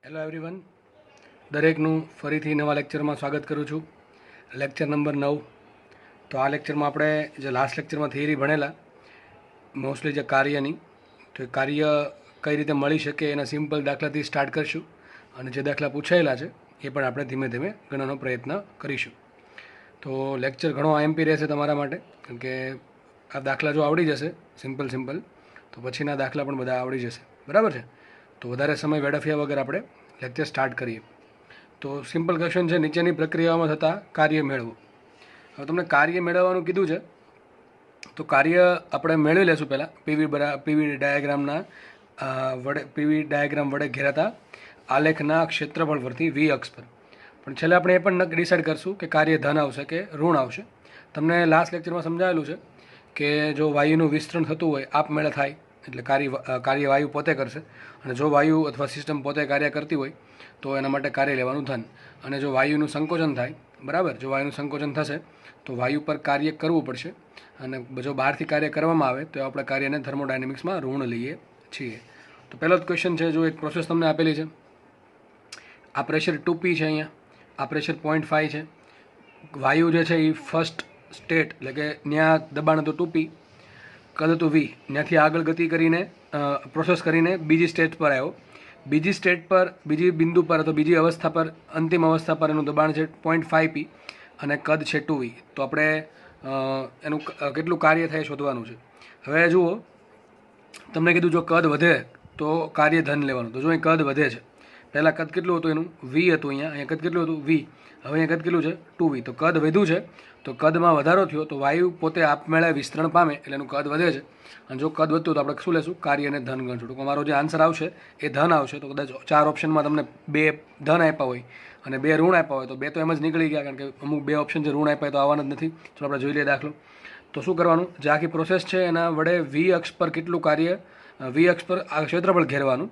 Hello everyone, દરેકનું ફરીથી નવા લેક્ચરમાં સ્વાગત કરું છું. Lecture number 9. તો આ લેક્ચરમાં આપણે જે લાસ્ટ લેક્ચરમાં થિયરી ભણેલા મોસ્ટલી જે કાર્યની, તો એ કાર્ય કઈ રીતે મળી શકે એના સિમ્પલ દાખલાથી સ્ટાર્ટ કરીશું અને જે દાખલા પૂછાયેલા છે એ પણ આપણે ધીમે ધીમે ગણવાનો પ્રયત્ન કરીશું. તો લેક્ચર ઘણો આઈએમપી રહેશે તમારા માટે, કેમ કે આ દાખલા જો આવડી જશે સિમ્પલ તો પછીના દાખલા પણ બધા આવડી જશે. બરાબર છે? તો વધારે સમય વેડફ્યા વગર આપણે લેક્ચર સ્ટાર્ટ કરીએ. તો સિમ્પલ ક્વેશ્ચન છે, નીચેની પ્રક્રિયાઓમાં થતા કાર્ય મેળવો. હવે તમને કાર્ય મેળવવાનું કીધું છે, તો કાર્ય આપણે મેળવી લેશું પહેલાં પીવી ડાયાગ્રામ વડે ઘેરાતા આલેખના ક્ષેત્રફળ પરથી વી અક્ષ પર. પણ છેલ્લે આપણે એ પણ ડિસાઇડ કરશું કે કાર્ય ધન આવશે કે ઋણ આવશે. તમને લાસ્ટ લેક્ચરમાં સમજાવેલું છે કે જો વાયુનું વિસ્તરણ થતું હોય આપમેળે થાય એટલે કાર્ય વાયુ પોતે કરશે, અને જો વાયુ અથવા સિસ્ટમ પોતે કાર્ય કરતી હોય તો એના માટે કાર્ય લેવાનું ધન. અને જો વાયુનું સંકોચન થાય, બરાબર, જો વાયુનું સંકોચન થશે તો વાયુ પર કાર્ય કરવું પડશે, અને જો બહારથી કાર્ય કરવામાં આવે તો આપણે કાર્યને થર્મોડાયનેમિક્સમાં ઋણ લઈએ છીએ. તો પહેલો જ ક્વેશ્ચન છે, જો એક પ્રોસેસ તમને આપેલી છે, આ પ્રેશર 2p છે, અહીંયા આ પ્રેશર 0.5 છે. વાયુ જે છે એ ફર્સ્ટ સ્ટેટ એટલે કે ત્યાં દબાણ હતું 2p, કદ હતું v, ત્યાંથી આગળ ગતિ કરીને પ્રોસેસ કરીને બીજી સ્ટેજ પર આવ્યો. બીજી સ્ટેજ પર, બીજી બિંદુ પર અથવા બીજી અવસ્થા પર, અંતિમ અવસ્થા પર એનું દબાણ છે 0.5p અને કદ છે 2v. તો આપણે એનું કેટલું કાર્ય થાય શોધવાનું છે. હવે જુઓ, તમને કીધું જો કદ વધે તો કાર્ય ધન લેવાનું. તો જો અહીં કદ વધે છે, પહેલાં કદ કેટલું હતું એનું v હતું, અહીંયા કદ કેટલું હતું v, હવે અહીંયા કદ કેટલું છે 2v. તો કદ વધ્યું છે, તો કદમાં વધારો થયો તો વાયુ પોતે આપમેળે વિસ્તરણ પામે એટલે એનું કદ વધે છે. અને જો કદ વધતું તો આપણે શું લેશું? કાર્યને ધન ગણશું. તો અમારો જે આન્સર આવશે એ ધન આવશે. તો કદાચ 4 ઓપ્શનમાં તમને 2 ધન આપ્યા હોય અને 2 ઋણ આપ્યા હોય તો 2 તો એમ જ નીકળી ગયા, કારણ કે અમુક 2 ઓપ્શન જે ઋણ આપ્યા તો આવવાના જ નથી. ચલો આપણે જોઈ લઈએ દાખલો. તો શું કરવાનું? જે આખી પ્રોસેસ છે એના વડે વી અક્ષ પર કેટલું કાર્ય, વી અક્ષ પર આ ક્ષેત્રફળ ઘેરવાનું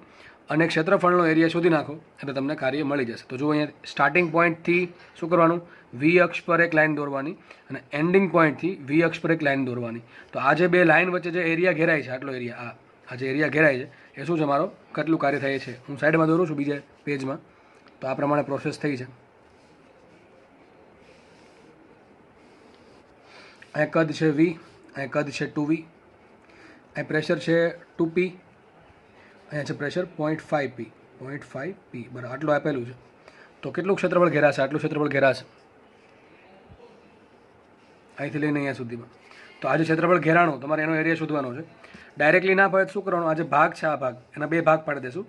અને ક્ષેત્રફળનો એરિયા શોધી નાખો એટલે તમને કાર્ય મળી જશે. તો જો અહીંયા સ્ટાર્ટિંગ પોઈન્ટથી શું કરવાનું? વી અક્ષ પર એક લાઇન દોરવાની અને એન્ડિંગ પોઈન્ટથી વી અક્ષ પર એક લાઇન દોરવાની. તો આ જે 2 લાઇન વચ્ચે જે એરિયા ઘેરાય છે, આટલો એરિયા, આ જે એરિયા ઘેરાય છે એ શું છે? મારો કેટલું કાર્ય થાય છે. હું સાઈડમાં દોરું છું બીજા પેજમાં. તો આ પ્રમાણે પ્રોસેસ થઈ છે. અહીંયા કદ છે v, અહીંયા કદ છે 2v, અહીં પ્રેશર છે 2p, અહીંયા છે પ્રેશર 0.5p, બરાબર આટલું આપેલું છે. તો કેટલું ક્ષેત્રફળ ઘેરાશે? આટલું ક્ષેત્રફળ ઘેરાશે અહીંથી લઈને અહીંયા સુધીમાં. તો આ જે ક્ષેત્રફળ ઘેરાણું તમારે એનો એરિયા શોધવાનો છે. ડાયરેક્ટલી ના પડે શું કરવાનું? આ જે ભાગ છે, આ ભાગ, એના 2 ભાગ પાડી દેશું.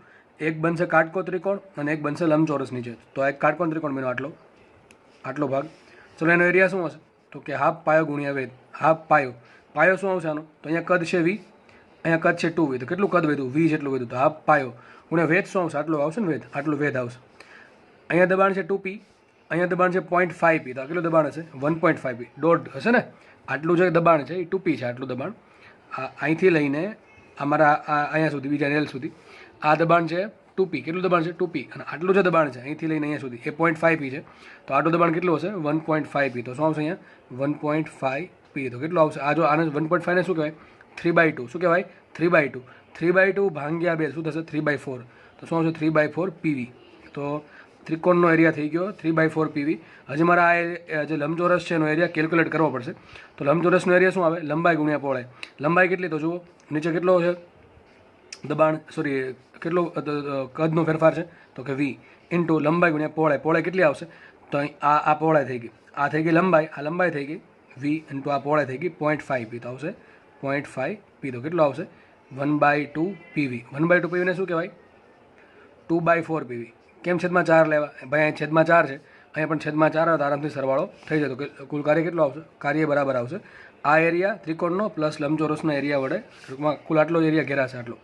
એક બનશે કાટકોણ ત્રિકોણ અને એક બનશે લંબચોરસ નીચે. તો એક કાટકોણ ત્રિકોણ બન્યો આટલો ભાગ. ચલો એનો એરિયા શું હશે? તો કે હાફ પાયો ગુણ્યા વેધ. હાફ પાયો શું આવશે આનો? તો અહીંયા કદ છે v, અહીંયા કદ છે 2v. તો કેટલું કદ વધ્યું? v જેટલું વધ્યું. તો હાફ પાયો ગુણ્યા વેધ શું આવશે? આટલો આવશે ને વેધ, આટલું વેધ આવશે. અહીંયા દબાણ છે 2p, અહીંયા દબાણ છે 0.5p. તો કેટલું દબાણ હશે? 1.5p, દોઢ હશે ને. આટલું જે દબાણ છે એ 2p છે, આટલું દબાણ અહીંથી લઈને અમારા અહીંયા સુધી, બીજા નેલ સુધી આ દબાણ છે 2p. કેટલું દબાણ છે? 2p. અને આટલું જે દબાણ છે અહીંથી લઈને અહીંયા સુધી એ 0.5p છે. તો આટલું દબાણ કેટલું હશે? 1.5p. તો શું આવશે અહીંયા? 1.5p. તો કેટલું આવશે? આ જો આને 1.5 ને શું કહેવાય? 3/2. શું કહેવાય? 3/2. 3/2 ભાગ્યા 2 શું થશે? 3/4. તો શું આવશે? 3/4 pv. તો ત્રિકોણનો એરિયા થઈ ગયો 3/4 pv. હજી મારા આ જે લંબચોરસ છે એનો એરિયા કેલ્ક્યુલેટ કરવો પડશે. તો લંબચોરસનો એરિયા શું આવે? લંબાઈ ગુણ્યા પહોળાઈ. લંબાઈ કેટલી? તો જુઓ નીચે કેટલો છે દબાણ, સોરી કેટલો કદનો ફેરફાર છે? તો કે v ઇન્ટુ લંબાઈ ગુણ્યા પહોળાઈ. પહોળાઈ કેટલી આવશે? તો આ પહોળાઈ થઈ ગઈ, આ થઈ ગઈ લંબાઈ, આ લંબાઈ થઈ ગઈ v ઇન્ટુ આ પહોળાઈ થઈ ગઈ 0.5p. તો આવશે 0.5p. તો કેટલો આવશે? 1/2 pv. 1/2 pv ને શું કહેવાય? 2/4 pv. કેમ છેદમાં 4 લેવા? ભાઈ અહીં છેદમાં 4 છે, અહીંયા પણ છેદમાં 4 આવે તો આરામથી સરવાળો થઈ જાય. તો કુલ કાર્ય કેટલો આવશે? કાર્ય બરાબર આવશે આ એરિયા ત્રિકોણનો પ્લસ લંબચોરસના એરિયા વડે, ટૂંકમાં કુલ આટલો એરિયા ઘેરાશે આટલો.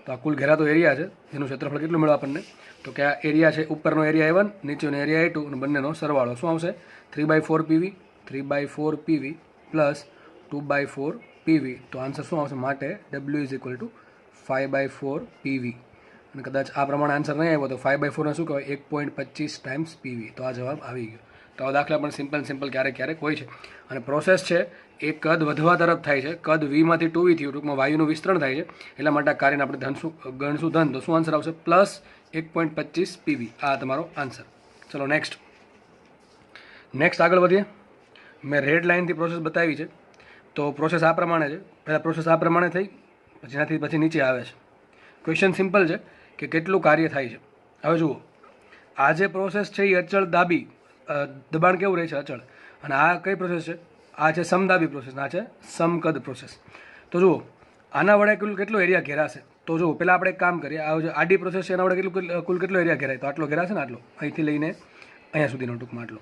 તો આ કુલ ઘેરાતો એરિયા છે, જેનું ક્ષેત્રફળ કેટલું મળે આપણને? તો કે આ એરિયા છે, ઉપરનો એરિયા a1, નીચેનો એરિયા a2 અને બંનેનો સરવાળો શું આવશે? 3/4 pv પ્લસ 2/4 pv. તો આન્સર શું આવશે? માટે w is equal two 5/4 pv. અને કદાચ આ પ્રમાણે આન્સર નહીં આવ્યો તો 5/4 ને શું કહેવાય? 1.25 ટાઈમ્સ pv. તો આ જવાબ આવી ગયો. તો આ દાખલા પણ સિમ્પલ ક્યારેક હોય છે. અને પ્રોસેસ છે એ કદ વધવા તરફ થાય છે. કદ v માંથી 2v થયું, ટૂંકમાં વાયુનું વિસ્તરણ થાય છે. એટલા માટે આ કાર્યને આપણે ગણશું ધન. તો શું આન્સર આવશે? પ્લસ 1.25 પીવી આ તમારો આન્સર. ચલો નેક્સ્ટ આગળ વધીએ. મેં રેડ લાઇનથી પ્રોસેસ બતાવી છે. તો પ્રોસેસ આ પ્રમાણે છે. પહેલાં પ્રોસેસ આ પ્રમાણે થઈ, જેનાથી પછી નીચે આવે છે. ક્વેશ્ચન સિમ્પલ છે કે કેટલું કાર્ય થાય છે. હવે જુઓ, આ જે પ્રોસેસ છે એ અચળ દાબી દબાણ કેવું રહે છે? અચળ. અને આ કઈ પ્રોસેસ છે? આ છે સમદાબી પ્રોસેસ, આ છે સમકદ પ્રોસેસ. તો જુઓ, આના વડે કેટલો એરિયા ઘેરાશે? તો જુઓ, પહેલાં આપણે એક કામ કરીએ. આ જે આડી પ્રોસેસ છે એના વડે કુલ કેટલો એરિયા ઘેરાય? તો આટલો ઘેરાશે ને, આટલો અહીંથી લઈને અહીંયા સુધીનો ટૂંકમાં આટલો.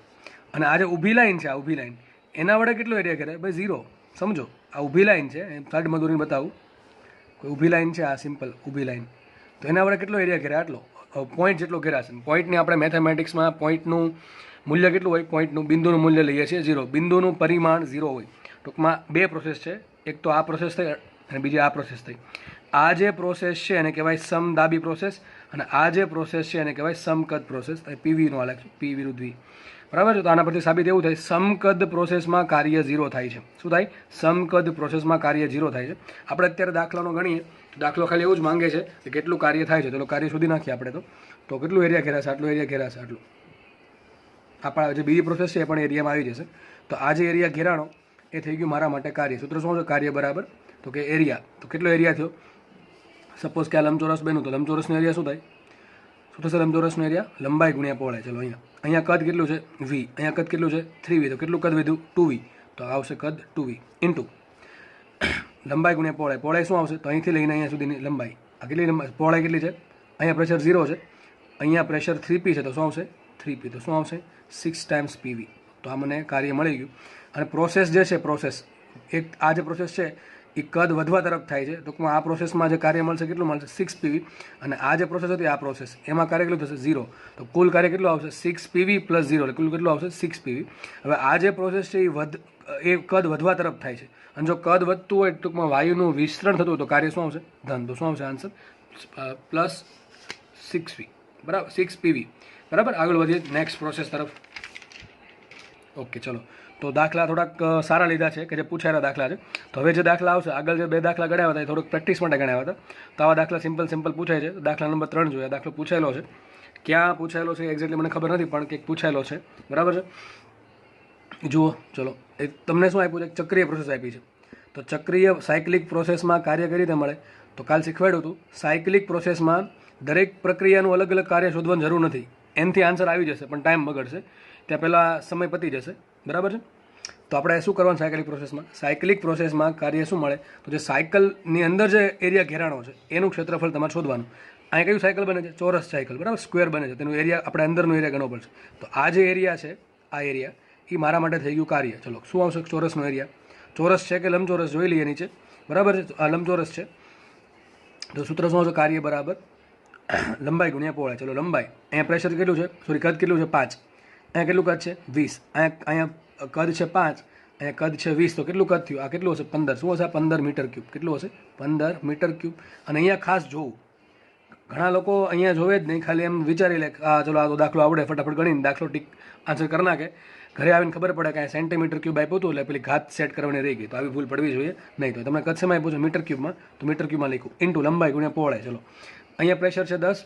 અને આ જે ઊભી લાઈન છે, આ ઊભી લાઈન, એના વડે કેટલો એરિયા ઘેરાય? ભાઈ 0. સમજો, આ ઊભી લાઈન છે, સાઈડમાં દોરીને બતાવું. કોઈ ઊભી લાઈન છે, આ સિમ્પલ ઊભી લાઈન. તો એના વડે કેટલો એરિયા ઘેરાય? આટલો. પોઈન્ટ જેટલો ઘેરાશે. પોઈન્ટની આપણે મેથેમેટિક્સમાં પોઈન્ટનું મૂલ્ય કેટલું હોય? પોઈન્ટનું બિંદુનું મૂલ્ય લઈએ છીએ 0. બિંદુનું પરિમાણ 0 હોય. ટૂંકમાં બે પ્રોસેસ છે, એક તો આ પ્રોસેસ થઈ અને બીજી આ પ્રોસેસ થઈ. આ જે પ્રોસેસ છે એને કહેવાય સમદાબી પ્રોસેસ, અને આ જે પ્રોસેસ છે એને કહેવાય સમકદ પ્રોસેસ. પીવીનો આલેખ, પી વિરુદ્ધ વી, બરાબર છે. તો આના પરથી સાબિત એવું થાય, સમકદ પ્રોસેસમાં કાર્ય 0 થાય છે. શું થાય? સમકદ પ્રોસેસમાં કાર્ય 0 થાય છે. આપણે અત્યારે દાખલાનો ગણીએ તો દાખલો ખાલી એવું જ માંગે છે કે કેટલું કાર્ય થાય છે. ચલો કાર્ય શોધી નાખીએ આપણે. તો કેટલું એરિયા ઘેરાશે? આટલું એરિયા ઘેરાશે, આટલું. આપણા જે બીજી પ્રોસેસ છે એ પણ એરિયામાં આવી જશે. તો આ જે એરિયા ઘેરાણો એ થઈ ગયું મારા માટે કાર્ય. સૂત્ર શું છે? કાર્ય બરાબર તો કે એરિયા. તો કેટલો એરિયા થયો? સપોઝ કે આ લંબચોરસ બન્યું તો લંબચોરસનો એરિયા શું થાય? શું થશે લંબચોરસનો એરિયા? લંબાઈ ગુણ્યા પહોળાઈ. ચલો અહીંયા કદ કેટલું છે? વી. અહીંયા કદ કેટલું છે? 3v. તો કેટલું કદ વધ્યું? 2v. તો આવશે કદ 2v ઇન્ટુ લંબાઈ ગુણ્યા પહોળાઈ. પહોળાઈ શું આવશે? તો અહીંથી લઈને અહીંયા સુધીની લંબાઈ. આ કેટલી લંબાઈ? પહોળાઈ કેટલી છે? અહીંયા પ્રેશર 0 છે, અહીંયા પ્રેશર 3p છે, તો શું આવશે? 3p. તો શું આવશે? 6 ટાઈમ્સ pv. તો આ મને કાર્ય મળી ગયું. અને પ્રોસેસ જે છે, પ્રોસેસ એક આ જે પ્રોસેસ છે એ કદ વધવા તરફ થાય છે. ટૂંકમાં આ પ્રોસેસમાં જે કાર્ય મળશે કેટલું મળશે? 6 pv. અને આ જે પ્રોસેસ હતી આ પ્રોસેસ, એમાં કાર્ય કેટલું થશે? 0. તો કુલ કાર્ય કેટલું આવશે? 6 pv પ્લસ 0, એટલે કુલ કેટલું આવશે? 6 pv. હવે આ જે પ્રોસેસ છે એ કદ વધવા તરફ થાય છે. અને જો કદ વધતું હોય, ટૂંકમાં વાયુનું વિસ્તરણ થતું હોય, તો કાર્ય શું આવશે? ધન. તો શું આવશે આન્સર? પ્લસ 6v, બરાબર, 6 pv. બરાબર. આગળ વધીએ નેક્સ્ટ પ્રોસેસ તરફ. ઓકે, ચલો. તો દાખલા થોડાક સારા લીધા છે કે જે પૂછાયેલા દાખલા છે. તો હવે જે દાખલા આવશે, આગળ જે 2 દાખલા ગણ્યા હતા એ થોડુંક પ્રેક્ટિસ માટે ગણ્યા હતા. તો આવા દાખલા સિમ્પલ પૂછાય છે. દાખલા નંબર 3 જોઈએ. દાખલો પૂછાયેલો છે, ક્યાં પૂછાયેલો છે એક્ઝેક્ટલી મને ખબર નથી, પણ કંઈક પૂછાયેલો છે, બરાબર છે. જુઓ, ચલો. એક તમને શું આપ્યું છે? ચક્રીય પ્રોસેસ આપી છે. તો ચક્રીય સાયક્લિક પ્રોસેસમાં કાર્ય કઈ રીતે મળે? તો કાલ શીખવાડ્યું હતું. સાયક્લિક પ્રોસેસમાં દરેક પ્રક્રિયાનું અલગ અલગ કાર્ય શોધવાની જરૂર નથી. એનથી આન્સર આવી જશે, પણ ટાઈમ બગડશે. ત્યાં પહેલાં સમય પતી જશે, બરાબર છે. તો આપણે શું કરવાનું સાયક્લિક પ્રોસેસમાં કાર્ય શું મળે? તો જે સાયકલની અંદર જે એરિયા ઘેરાણો છે એનું ક્ષેત્રફળ તમારે શોધવાનું. અહીંયા કયું સાયકલ બને છે? ચોરસ સાયકલ, બરાબર. સ્ક્વેર બને છે, તેનું એરિયા આપણે અંદરનો એરિયા ગણવો પડશે. તો આ જે એરિયા છે, આ એરિયા એ મારા માટે થઈ ગયું કાર્ય. ચલો, શું આવશે? ચોરસનો એરિયા. ચોરસ છે કે લંબચોરસ જોઈ લઈએ નીચે, બરાબર છે. આ લંબચોરસ છે, તો સૂત્ર શું આવશે? કાર્ય બરાબર લંબાઈ ગુણ્યા પહોળાઈ. ચલો, લંબાઈ. અહીંયા પ્રેશર કેટલું છે? સોરી, કદ કેટલું છે? 5. અહીંયા કેટલું કદ છે? 20. અહીંયા કદ છે 5, અહીંયા કદ છે 20. તો કેટલું કદ થયું? આ કેટલું હશે? 15. શું હશે? 15 મીટર ક્યુબ. કેટલું હશે? 15 મીટર ક્યુબ. અને અહીંયા ખાસ જોવું, ઘણા લોકો અહીંયા જોવે જ નહીં, ખાલી એમ વિચારી લે આ ચલો આ તો દાખલો આવડે, ફટાફટ ગણીને દાખલો ટીક આન્સર કરી નાખે. ઘરે આવીને ખબર પડે કે સેન્ટીમીટર ક્યુબ આપ્યું હતું, એટલે પેલી ઘાત સેટ કરવાની રહી ગઈ. તો આવી ભૂલ પડવી જોઈએ નહીં. તો તમને કદ શેમાં આપ્યું છે? મીટર ક્યુબમાં. તો મીટર ક્યુબમાં લખ્યું ઇન્ટુ લંબાઈ ગુણ્યા પહોળાઈ. ચલો, અહીંયા પ્રેશર છે 10,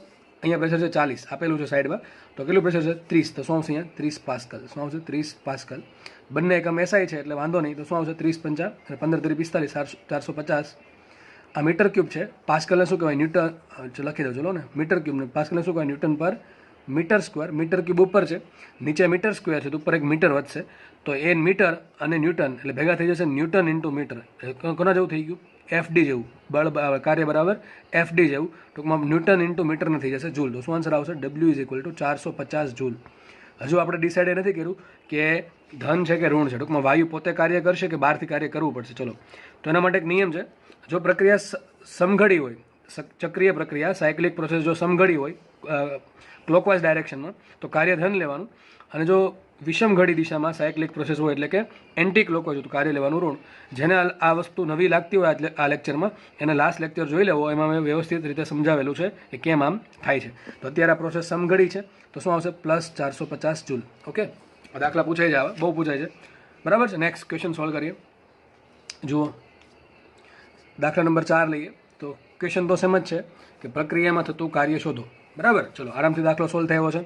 અહીંયા પ્રેશર છે 40 આપેલું છે સાઈડમાં. તો કેટલું પ્રેશર છે? 30. તો શું આવશે અહીંયા? 30 પાસ્કલ. શું આવશે? 30 પાસ્કલ. બંને એકમ એસઆઈ છે એટલે વાંધો નહીં. તો શું આવશે? 30 5 અને 15 3 45, 450. આ મીટર ક્યુબ છે. પાસ્કલને શું કહેવાય? ન્યૂટન. લખી દો ચલો ને. મીટર ક્યુબને પાસ્કલને શું કહેવાય? ન્યૂટન પર મીટર સ્ક્વેર. મીટર ક્યુબ ઉપર છે, નીચે મીટર સ્ક્વેર છે, તો ઉપર એક મીટર વધશે. તો એ મીટર અને ન્યૂટન એટલે ભેગા થઈ જશે ન્યૂટન ઇન્ટુ મીટર. કોના જેવું થઈ ગયું? એફડી જેવું. બળ કાર્ય બરાબર એફડી જેવું. ટૂંકમાં ન્યૂટન ઇન્ટુ મીટર થઈ જશે જૂલ. તો શું આન્સર આવશે? W = 450 joule. હજુ આપણે ડિસાઇડ નથી કર્યું કે ધન છે કે ઋણ છે. ટૂંકમાં વાયુ પોતે કાર્ય કરશે કે બહારથી કાર્ય કરવું પડશે. ચલો, તો એના માટે એક નિયમ છે. જો પ્રક્રિયા સમઘડી હોય, ચક્રીય પ્રક્રિયા સાયક્લિક પ્રોસેસ જો સમઘડી હોય ક્લોકવાઇઝ ડાયરેક્શનમાં, તો કાર્ય ધન લેવાનું. અને જો વિષમઘડી દિશામાં સાયક્લિક પ્રોસેસ હોય એટલે કે એન્ટી ક્લોકવાઇઝ, તો કાર્ય લેવાનું ઋણ. જેને આ વસ્તુ નવી લાગતી હોય આ લેક્ચરમાં, એને લાસ્ટ લેક્ચર જોઈ લેવો. એમાં મેં વ્યવસ્થિત રીતે સમજાવેલું છે કે કેમ આમ થાય છે. તો અત્યારે આ પ્રોસેસ સમઘડી છે, તો શું આવશે? Plus 450 joule. ઓકે, દાખલા પૂછાઈ જાય, બહુ પૂછાય છે, બરાબર છે. નેક્સ્ટ ક્વેશ્ચન સોલ્વ કરીએ. જુઓ, દાખલા નંબર 4 લઈએ. તો ક્વેશ્ચન તો સેમ જ છે કે પ્રક્રિયામાં થતું કાર્ય શોધો, બરાબર. ચલો આરામથી દાખલો સોલ્વ થયો છે.